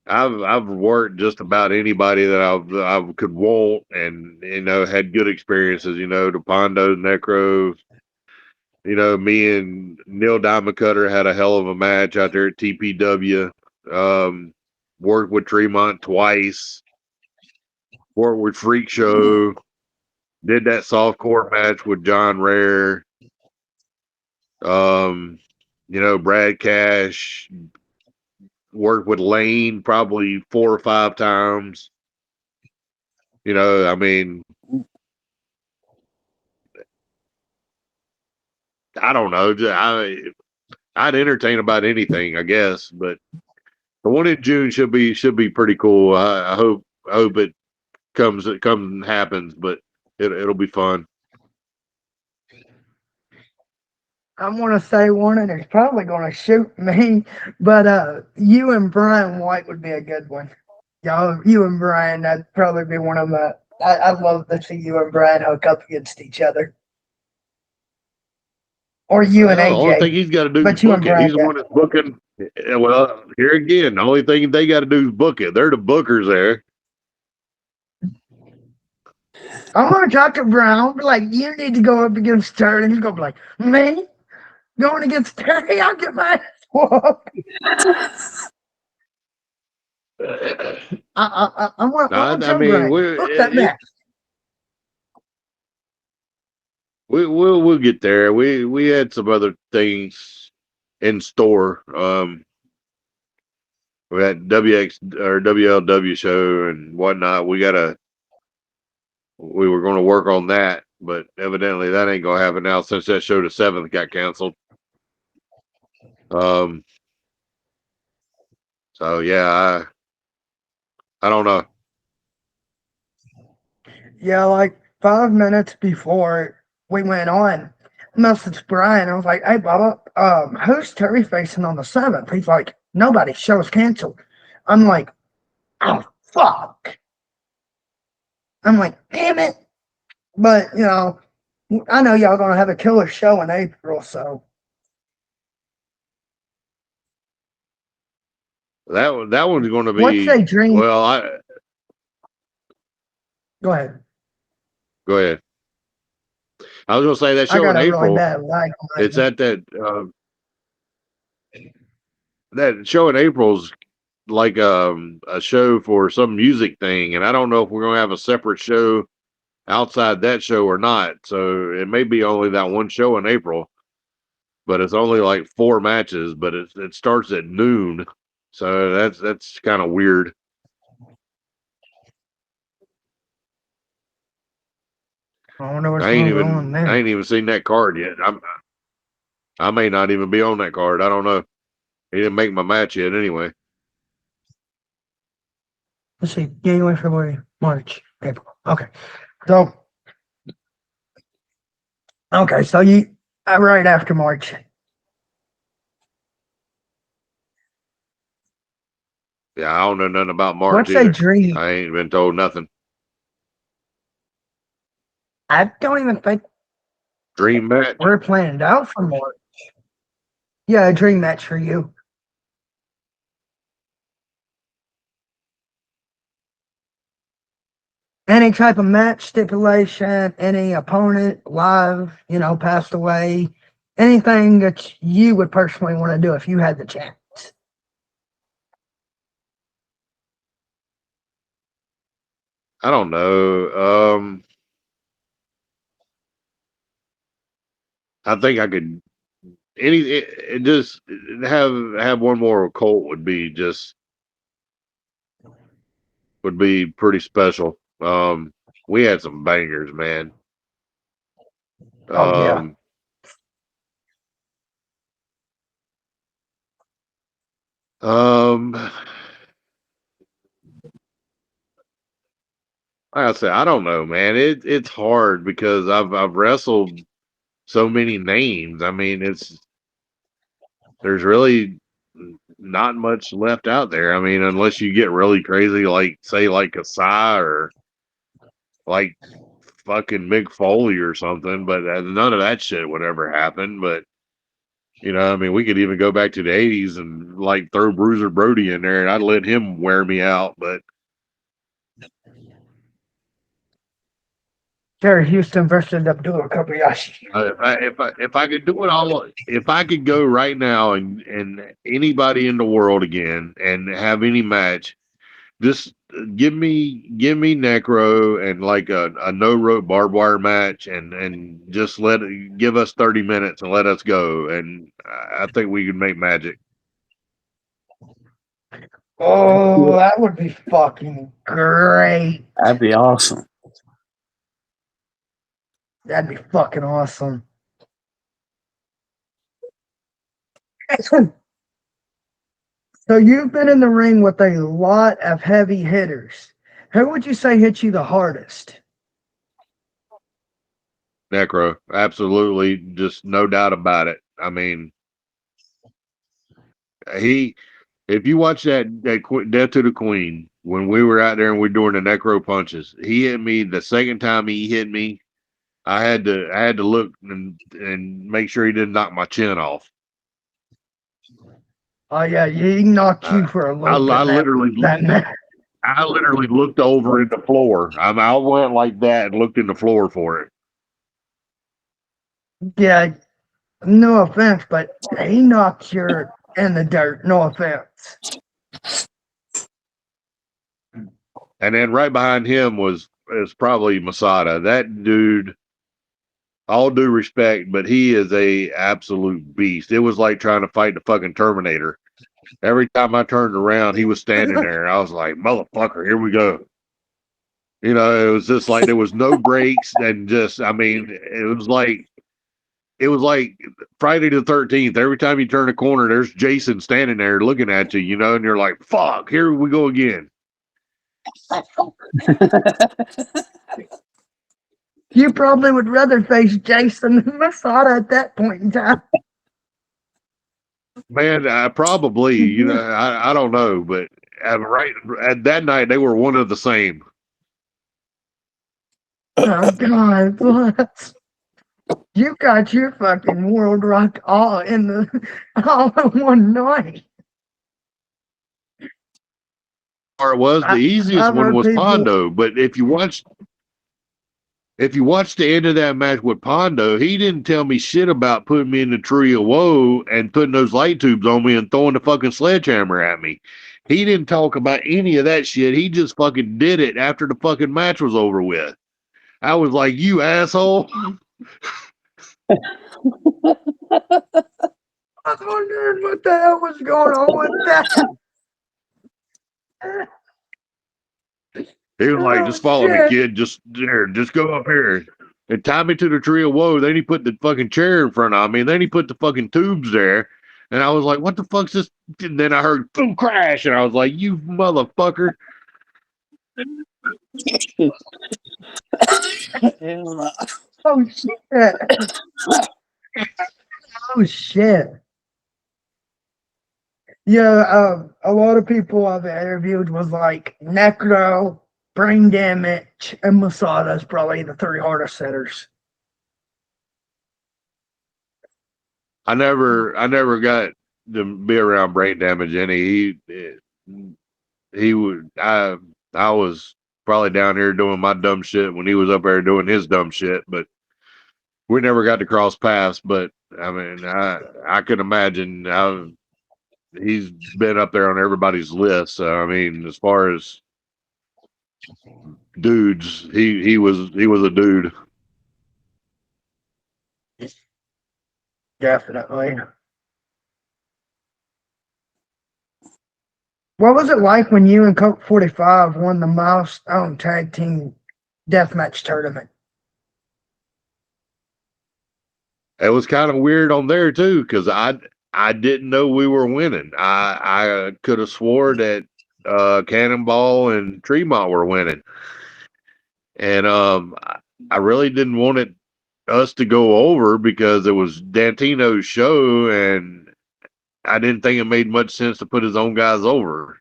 I've worked just about anybody that I could want, and had good experiences. The Pondo, necro. Me and Neil Diamond Cutter had a hell of a match out there at TPW. Worked with Tremont twice. Worked with Freak Show. Did that soft court match with John Rare. Brad Cash. Worked with Lane probably 4 or 5 times. I mean, I don't know. I'd entertain about anything, I guess. But the one in June should be pretty cool. I hope it comes and happens, but it'll be fun. I'm going to say one, and he's probably going to shoot me, but you and Brian White would be a good one. You and Brian, that'd probably be one of my. I'd love to see you and Brian hook up against each other. Or you and The only thing AJ. he's got to do is But you and book it. Brian, He's the yeah. one that's booking. Well, here again, the only thing they got to do is book it. They're the bookers there. I'm going to talk to Brown, be like, you need to go up against Terry. And he's going to be like, me? Going against Terry? I'll get my ass whooped. I want I some mean, Brian. Book that match. we'll get there. We had some other things in store. We had WX or WLW show and whatnot. We were going to work on that, but evidently that ain't going to happen now since that show the 7th got canceled. So yeah, I don't know. Yeah, like 5 minutes before we went on, I messaged Brian. I was like, hey, Bubba, who's Terry facing on the 7th? He's like, nobody. Show's canceled. I'm like, oh, fuck. I'm like, damn it. But, I know y'all going to have a killer show in April, so. That one's going to be. What's a dream? Well, Go ahead. Go ahead. I was going to say that I show got in a April. really bad lag. It's at that show in April's like a show for some music thing, and I don't know if we're going to have a separate show outside that show or not. So it may be only that one show in April, but it's only like 4 matches, but it starts at noon. So that's kind of weird. I wonder what's going on there. I ain't even seen that card yet. I may not even be on that card. I don't know. He didn't make my match yet anyway. Let's see. January, February, March, April. Okay. So you right after March. Yeah, I don't know nothing about March What's either. a dream? I ain't been told nothing. I don't even think Dream match. we're planned out for March. Yeah, a dream match for you. Any type of match stipulation, any opponent live, passed away, anything that you would personally want to do if you had the chance. I don't know. I think I could just have one more Colt would be pretty special. We had some bangers, man. Oh yeah. Like I said, I don't know, man. It's hard because I've wrestled so many names. I mean, there's really not much left out there. I mean, unless you get really crazy, like say like Kasai or like fucking Mick Foley or something. But none of that shit would ever happen. But I mean, we could even go back to the '80s and like throw Bruiser Brody in there, and I'd let him wear me out. But Jerry Houston versus Abdullah Kobayashi. if I could do it all, if I could go right now and anybody in the world again and have any match, just give me Necro and like a no rope barbed wire match and just give us 30 minutes and let us go, and I think we could make magic. Oh, that would be fucking great. That'd be awesome. That'd be fucking awesome. So you've been in the ring with a lot of heavy hitters. Who would you say hit you the hardest? Necro, absolutely, just no doubt about it. I mean, if you watch that Death to the Queen, when we were out there and we were doing the Necro punches, he hit me the second time he hit me. I had to look and make sure he didn't knock my chin off. Oh yeah, he knocked you for a loop. I literally looked over at the floor. I went like that and looked in the floor for it. Yeah, no offense, but he knocked you in the dirt. No offense. And then right behind him is probably Masada. That dude, all due respect, but he is a absolute beast. It was like trying to fight the fucking Terminator. Every time I turned around, he was standing there. I was like, motherfucker, here we go. It was just like there was no breaks, and just, I mean, it was like Friday the 13th. Every time you turn a corner, there's Jason standing there looking at you, and you're like, fuck, here we go again. You probably would rather face Jason than Masada at that point in time. Man, I probably, I don't know, but right at that night they were one of the same. Oh God, you got your fucking world rocked all in one night. Or it was the easiest one was Pondo, but if you watch the end of that match with Pondo, he didn't tell me shit about putting me in the tree of woe and putting those light tubes on me and throwing the fucking sledgehammer at me. He didn't talk about any of that shit. He just fucking did it after the fucking match was over with. I was like, you asshole. I was wondering what the hell was going on with that. He was like, just follow me, kid. Just go up here and tie me to the tree of woe. Then he put the fucking chair in front of me. And then he put the fucking tubes there. And I was like, what the fuck's this? And then I heard boom crash. And I was like, you motherfucker. Oh shit. Oh shit. Yeah, a lot of people I've interviewed was like Necro, Brain Damage, and Masada is probably the three hardest hitters. I never got to be around brain damage any. He would. I was probably down here doing my dumb shit when he was up there doing his dumb shit, but we never got to cross paths. But I mean, I can imagine. He's been up there on everybody's list. So I mean, as far as dudes, he was a dude. Definitely. What was it like when you and Coke 45 won the milestone tag team deathmatch tournament? It was kind of weird on there too, because I didn't know we were winning. I could have swore that Cannonball and Tremont were winning, and I really didn't want us to go over because it was Dantino's show, and I didn't think it made much sense to put his own guys over,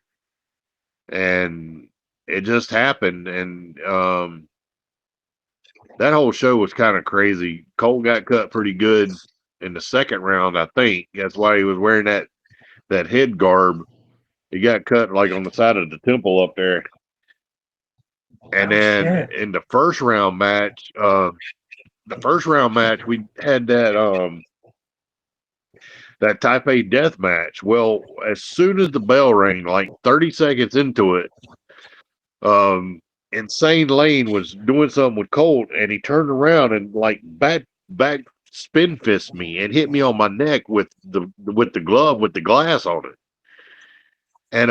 and it just happened, and that whole show was kind of crazy. Cole got cut pretty good in the second round, I think. That's why he was wearing that head garb. He got cut like on the side of the temple up there. And then in the first round match, we had that Type A death match. Well, as soon as the bell rang, like 30 seconds into it, Insane Lane was doing something with Colt, and he turned around and like back spin fist me and hit me on my neck with the glove with the glass on it. And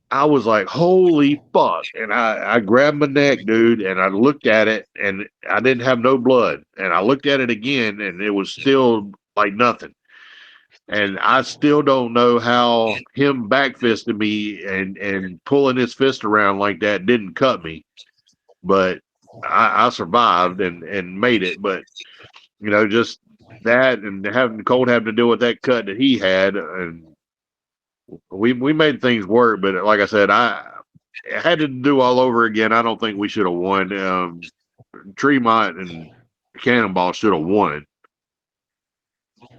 I was like, holy fuck. And I grabbed my neck, dude, and I looked at it, and I didn't have no blood. And I looked at it again, and it was still like nothing. And I still don't know how him backfisting me and pulling his fist around like that didn't cut me. But I survived and made it. But, you know, just that and having Colt having to deal with that cut that he had, and we made things work. But like I said, I had to do all over again. I don't think we should have won. Tremont and Cannonball should have won,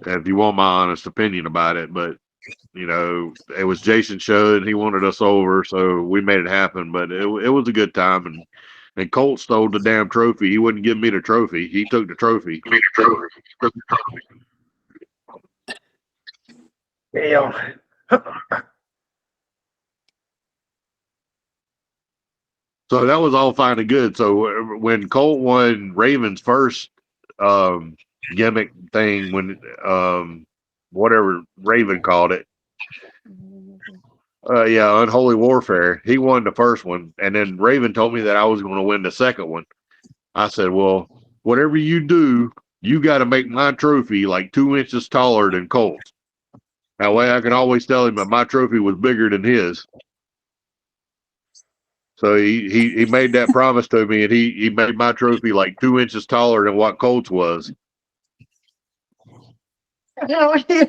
if you want my honest opinion about it. But, you know, it was Jason's show and he wanted us over, so we made it happen. But it was a good time. And Colt stole the damn trophy. He wouldn't give me the trophy. He took the trophy. Yeah. So that was all fine and good. So when Colt won Raven's first gimmick thing, when whatever Raven called it, Unholy Warfare, he won the first one, and then Raven told me that I was going to win the second one. I said, well, whatever you do, you got to make my trophy like 2 inches taller than Colt's. That way I can always tell him that my trophy was bigger than his. So he made that promise to me, and he made my trophy like 2 inches taller than what Colt's was. Hell yeah.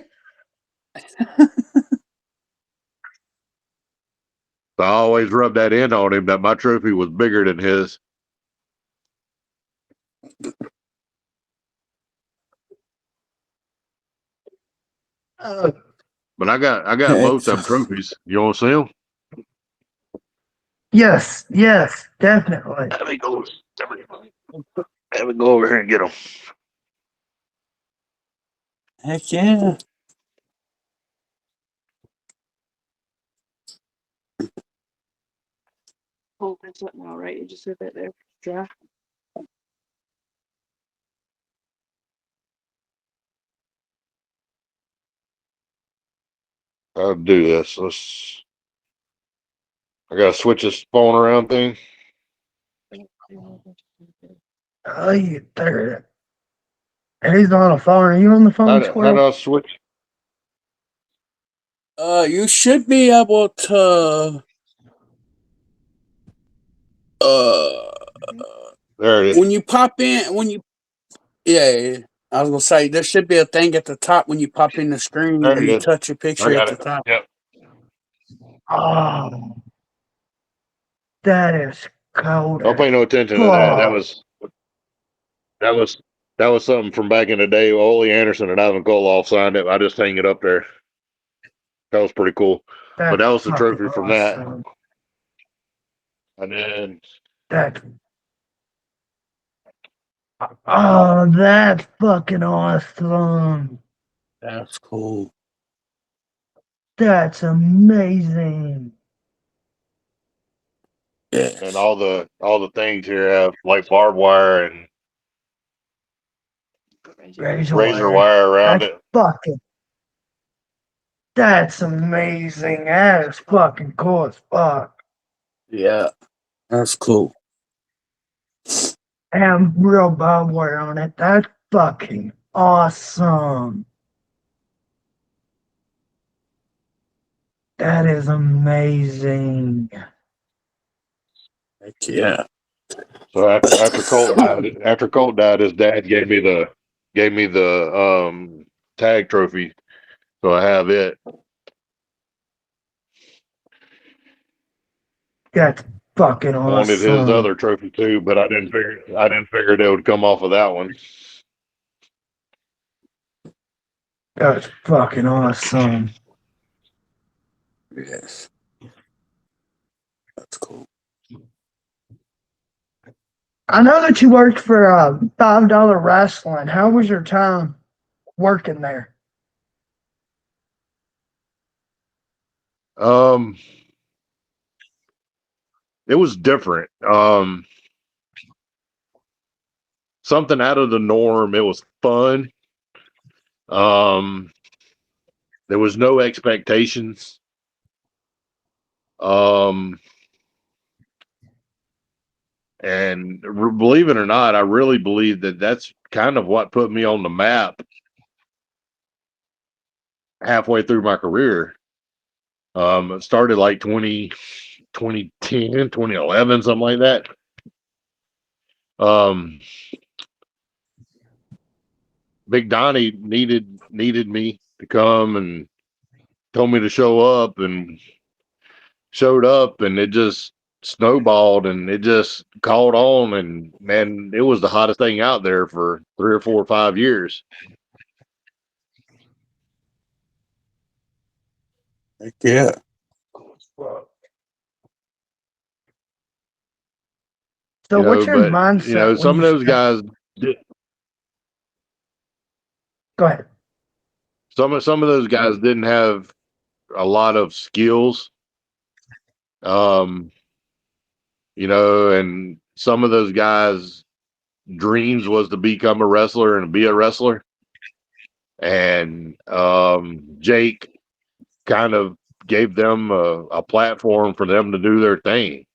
So I always rubbed that in on him that my trophy was bigger than his. But I got both them trophies. You want to see them? Yes, definitely. Let me go over here and get them. Heck yeah. Oh, that's up now, right? You just leave it there dry. I'll do this. I gotta switch this phone around thing. Oh, you third. He's on the phone. Are you on the phone, How Squirrel? do I switch? You should be able to There it is. when you pop in I was gonna say there should be a thing at the top when you pop in the screen There where it you is. touch your picture at the it. top. Yep. Oh, that is cold. Don't pay no attention to that. That was That was something from back in the day. Ole Anderson and Ivan Koloff signed it. I just hang it up there. That was pretty cool. But that was the trophy from that. And then That. Oh, that's fucking awesome. That's cool. That's amazing. Yeah. and all the things here have like barbed wire and razor wire around That's it. fucking. That's amazing. That is fucking cool as fuck. Yeah. That's cool. And real barbed wire on it. That's fucking awesome. That is amazing. Heck yeah. So after Colt died, his dad gave me the tag trophy. So I have it. That's fucking I wanted his awesome. other trophy too, but I didn't figure they would come off of that one. That's fucking awesome. Yes. That's cool. I know that you worked for $5 Wrestling. How was your time working there? It was different. Something out of the norm. It was fun. There was no expectations. And believe it or not, I really believe that that's kind of what put me on the map halfway through my career. It started like 2010, 2011, something like that. Big Donnie needed me to come and told me to show up, and showed up, and it just snowballed, and it just caught on, and man, it was the hottest thing out there for 3 or 4 or 5 years. Heck yeah. So what's your mindset? Some of those guys Go ahead. some of those guys didn't have a lot of skills. And some of those guys' dreams was to become a wrestler and be a wrestler. And Jake kind of gave them a platform for them to do their thing.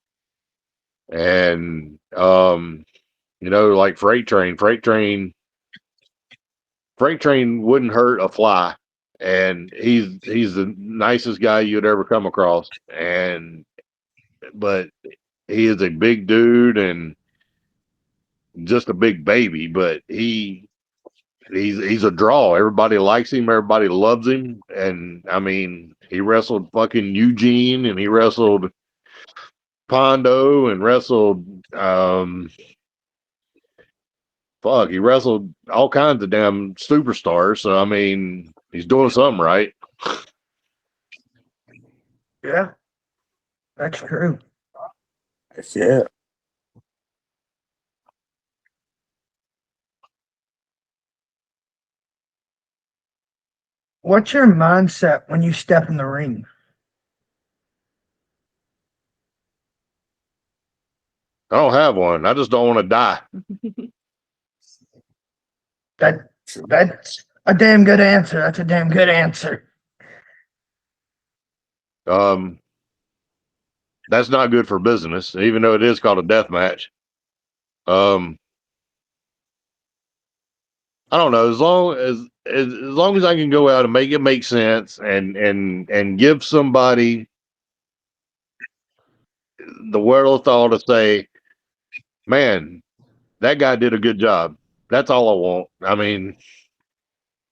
And like Freight Train wouldn't hurt a fly, and he's the nicest guy you'd ever come across. But he is a big dude and just a big baby, but he's a draw. Everybody likes him, everybody loves him. And I mean, he wrestled fucking Eugene, and he wrestled Pondo, and wrestled he wrestled all kinds of damn superstars. So I mean, he's doing something right. Yeah, that's true. Heck yeah. What's your mindset when you step in the ring? I don't have one. I just don't want to die. That's a damn good answer. That's a damn good answer. That's not good for business, even though it is called a death match. I don't know. As long as I can go out and make it make sense, and give somebody the wherewithal to say, man, that guy did a good job. That's all I want. I mean,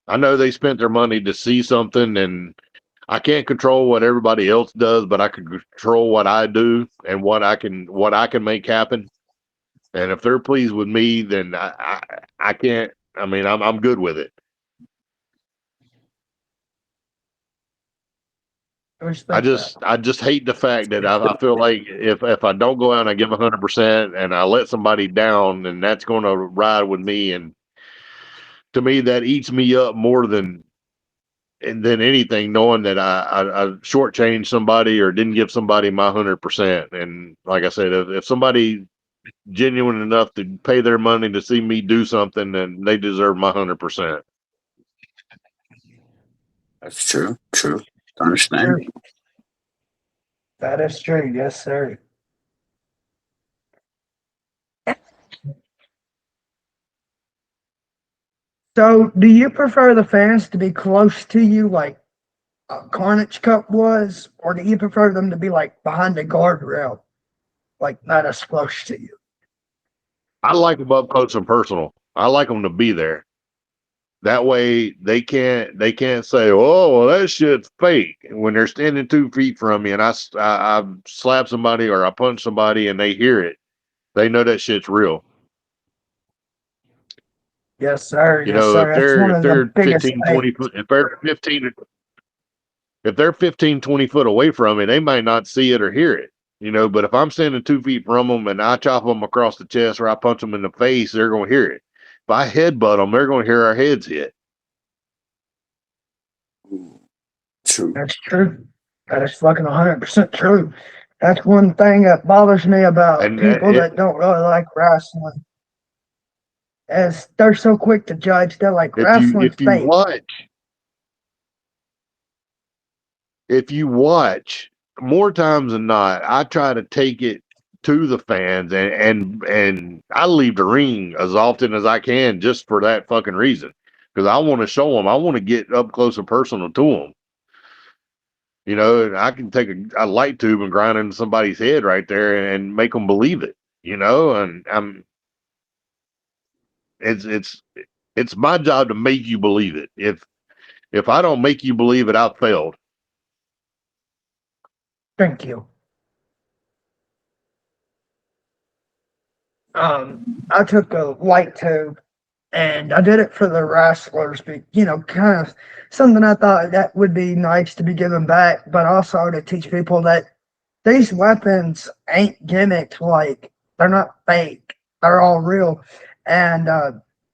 I know they spent their money to see something, and I can't control what everybody else does, but I can control what I do and what I can make happen. And if they're pleased with me, then I can't I mean, I'm good with it. I just hate the fact that I feel like if I don't go out and I give 100% and I let somebody down, then that's going to ride with me. And to me, that eats me up more than anything, knowing that I shortchanged somebody or didn't give somebody my 100%. And like I said, if somebody genuine enough to pay their money to see me do something, then they deserve my 100%. That's true. True. Understand. That is true. Yes, sir. So, do you prefer the fans to be close to you, like Carnage Cup was, or do you prefer them to be like behind the guardrail, like not as close to you? I like them up close and personal. I like them to be there. That way they can't say, "Oh, well, that shit's fake," when they're standing 2 feet from me and I slap somebody or I punch somebody and they hear it. They know that shit's real. Yes, sir. You Yes, know, sir. That's one if of the they're biggest 15, 20 things. foot, if they're 15, 20 foot away from me, they might not see it or hear it. You know, but if I'm standing 2 feet from them and I chop them across the chest or I punch them in the face, they're going to hear it. If I headbutt them, they're going to hear our heads hit. True. That's true. That is fucking 100% true. That's one thing that bothers me about And people that don't really like wrestling. As they're so quick to judge, they're like wrestling's if you fake. watch more times than not, I try to take it to the fans and I leave the ring as often as I can just for that fucking reason, because I want to show them. I want to get up close and personal to them. You know, I can take a light tube and grind into somebody's head right there and make them believe it. You know, and it's my job to make you believe it. If I don't make you believe it, I've failed. Thank you. I took a light tube and I did it for the wrestlers, but kind of something I thought that would be nice to be given back, but also to teach people that these weapons ain't gimmicked. Like, they're not fake, they're all real. And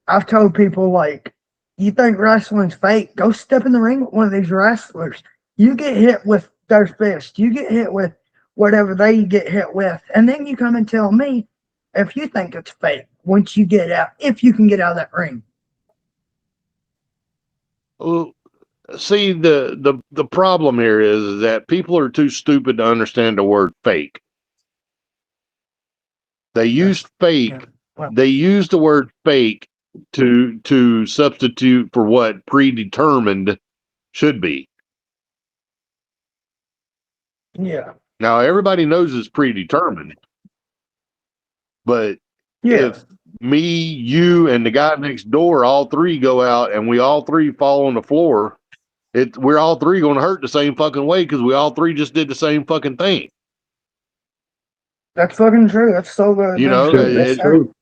I've told people, like, you think wrestling's fake, go step in the ring with one of these wrestlers. You get hit with their fist, you get hit with whatever they get hit with, and then you come and tell me if you think it's fake once you get out, if you can get out of that ring. Well, see, the problem here is that people are too stupid to understand the word fake. They use fake. Yeah. Well, They use the word fake to substitute for what predetermined should be. yeah. Now everybody knows it's predetermined, but Yeah. if me, you, and the guy next door, all three go out and we all three fall on the floor, we're all three going to hurt the same fucking way because we all three just did the same fucking thing. That's fucking true. That's so good. You know, True.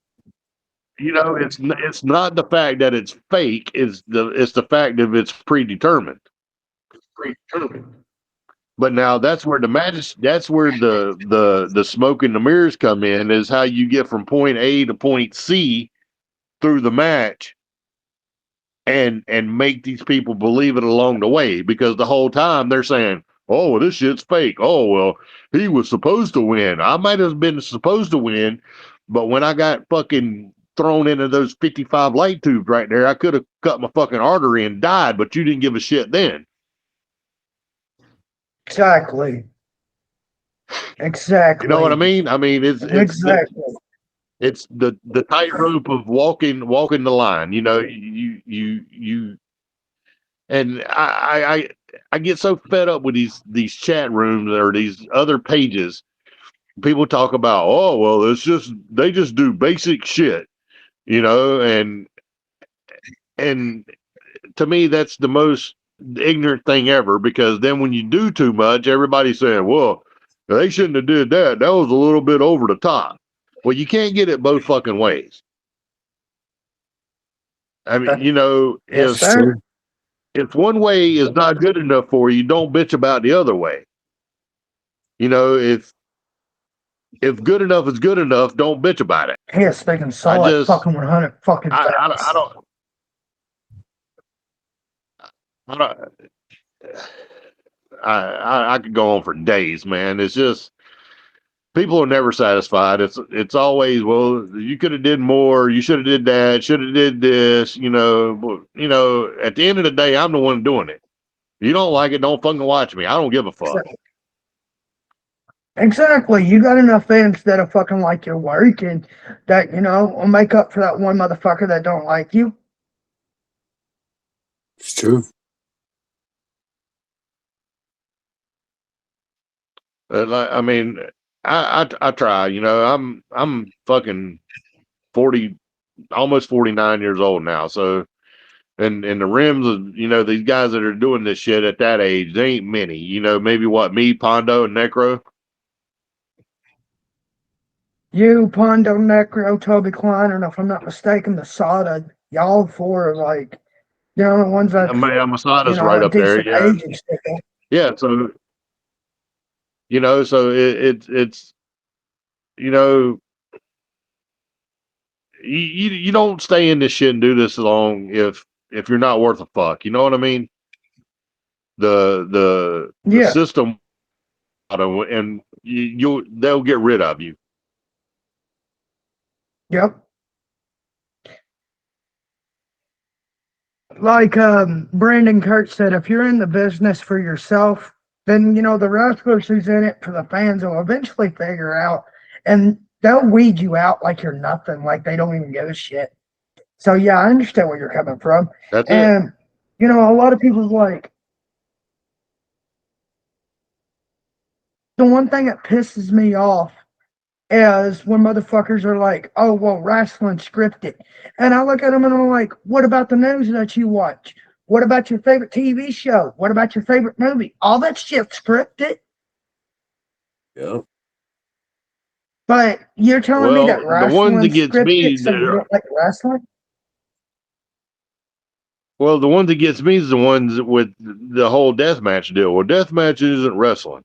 it's not the fact that it's fake. It's the fact that it's predetermined. But now that's where that's where the smoke and the mirrors come in, is how you get from point A to point C through the match and make these people believe it along the way, because the whole time they're saying, "Oh, well, this shit's fake. Oh, well, he was supposed to win. I might have been supposed to win, but when I got fucking thrown into those 55 light tubes right there, I could have cut my fucking artery and died, but you didn't give a shit then." Exactly. You know what I mean? I mean, Exactly. it's the tightrope of walking the line. You know, you and I get so fed up with these chat rooms or these other pages. People talk about, "Oh, well, they just do basic shit," you know, and to me that's the most ignorant thing ever, because then when you do too much, everybody's saying, "Well, they shouldn't have did that. That was a little bit over the top." Well, you can't get it both fucking ways. I mean, you know, Yes, sir. if one way is not good enough for you, don't bitch about the other way. You know, if good enough is good enough, don't bitch about it. He is speaking I solid just, fucking 100 fucking I facts. don't, I could go on for days, man. It's just people are never satisfied. It's always, well, you could have did more. You should have did that. Should have did this. You know. At the end of the day, I'm the one doing it. You don't like it, don't fucking watch me. I don't give a fuck. Exactly. You got enough fans that are fucking like your work and that, you know, will make up for that one motherfucker that don't like you. It's true. I mean, I try. You know, I'm fucking 40, almost 49 years old now. So, and the rims of, you know, these guys that are doing this shit at that age, they ain't many. You know, maybe what, me, Pondo, and Necro. You, Pondo, Necro, Toby Klein, and if I'm not mistaken, Masada, y'all four are like, you know, the ones that, you Masada's know, right a up there. decent Yeah, age and stuff. yeah. So, you know, so it's you know, you don't stay in this shit and do this long if you're not worth a fuck. You know what I mean? The Yeah. system, and they'll get rid of you. Yep. Like Brandon Kurt said, if you're in the business for yourself, then you know the wrestlers who's in it for the fans will eventually figure out, and they'll weed you out like you're nothing, like they don't even give a shit. So yeah, I understand where you're coming from, That's it. and you know a lot of people like the one thing that pisses me off is when motherfuckers are like, "Oh well, wrestling scripted," and I look at them and I'm like, "What about the news that you watch? What about your favorite TV show? What about your favorite movie? All that shit scripted." Yep. But you're telling me that Well, the one that wrestling's gets scripted, me, so you don't like wrestling? well, the one that gets me is the ones with the whole deathmatch deal. Well, deathmatch isn't wrestling.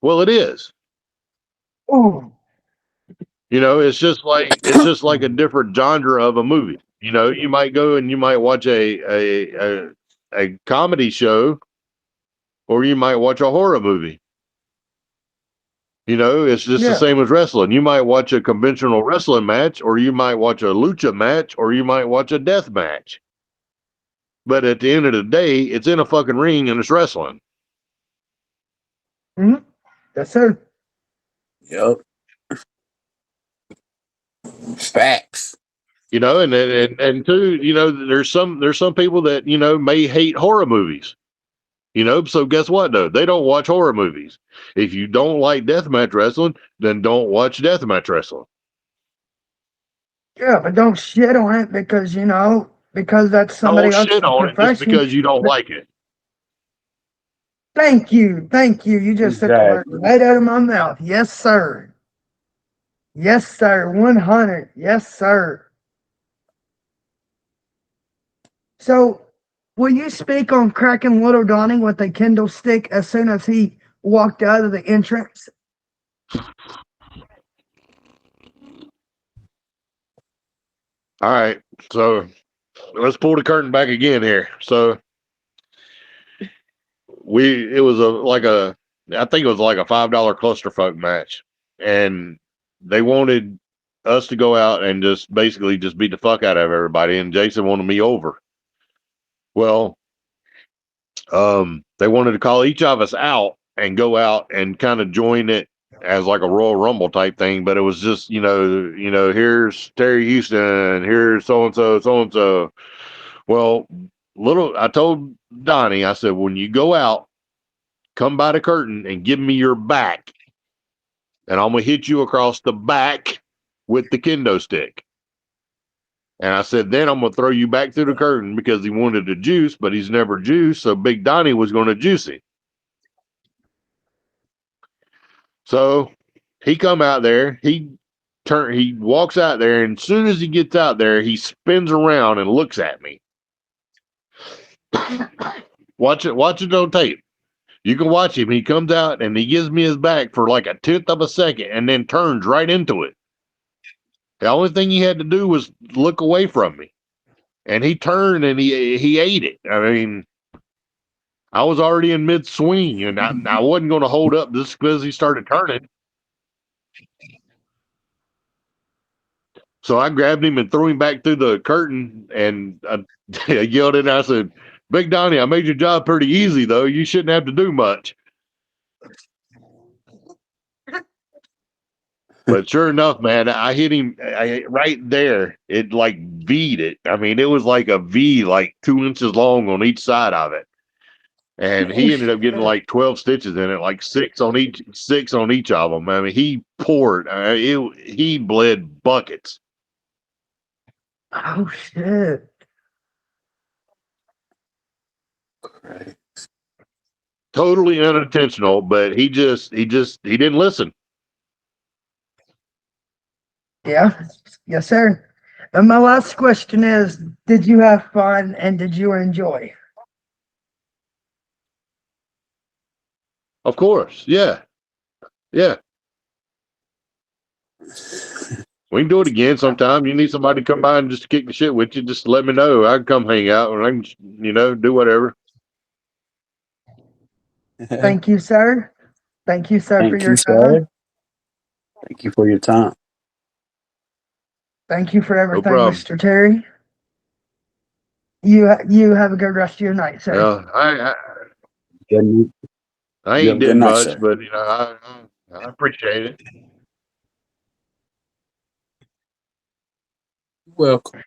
Well, it is. Ooh, You know, it's just like a different genre of a movie. You know, you might go and you might watch a comedy show, or you might watch a horror movie. You know, it's just the yeah. same as wrestling. You might watch a conventional wrestling match, or you might watch a lucha match, or you might watch a death match. But at the end of the day, it's in a fucking ring and it's wrestling. Mm-hmm. That's it. Yep. Facts. You know, and two, you know, there's some people that, you know, may hate horror movies. You know, so guess what though? They don't watch horror movies. If you don't like deathmatch wrestling, then don't watch deathmatch wrestling. Yeah, but don't shit on it because you know because that's somebody Don't else's shit on it just profession. because you don't like it. Thank you, thank you. You just took the word Exactly. right out of my mouth. Yes, sir. Yes, sir. 100. Yes, sir. So, will you speak on cracking little Donnie with a Kindle stick as soon as he walked out of the entrance? All right. So let's pull the curtain back again here. So it was I think it was like a $5 clusterfuck match. And they wanted us to go out and just basically just beat the fuck out of everybody. And Jason wanted me over. Well, they wanted to call each of us out and go out and kind of join it as like a Royal Rumble type thing, but it was just, here's Terry Houston, here's so and so, so and so. Well, I told Donnie, I said, when you go out, come by the curtain and give me your back, and I'm gonna hit you across the back with the kendo stick. And I said, then I'm gonna throw you back through the curtain because he wanted to juice, but he's never juiced, so Big Donnie was gonna juice him. So he come out there, he he walks out there, and as soon as he gets out there, he spins around and looks at me. Watch it on tape. You can watch him. He comes out and he gives me his back for like a tenth of a second and then turns right into it. The only thing he had to do was look away from me. And he turned and he ate it. I mean, I was already in mid swing and I wasn't going to hold up just because he started turning. So I grabbed him and threw him back through the curtain and I yelled at him. I said, "Big Donnie, I made your job pretty easy, though. You shouldn't have to do much." But sure enough, man, I hit him right there. It like V'd it. I mean, it was like a V, like 2 inches long on each side of it. And he ended up getting like 12 stitches in it, like six on each of them. I mean, he poured. He bled buckets. Oh shit. Right. Totally unintentional, but he didn't listen. Yeah. Yes, sir. And my last question is, did you have fun and did you enjoy? Of course. Yeah. Yeah. We can do it again sometime. You need somebody to come by and just kick the shit with you. Just let me know. I can come hang out and I can, do whatever. Thank you, sir. Thank you, sir, for Thank your you, time. sir. Thank you for your time. Thank you for everything, problem. Mr. Terry. You have a good rest of your night, sir. Yeah, Good, I You have ain't a good did night, much, sir. but I appreciate it. Welcome.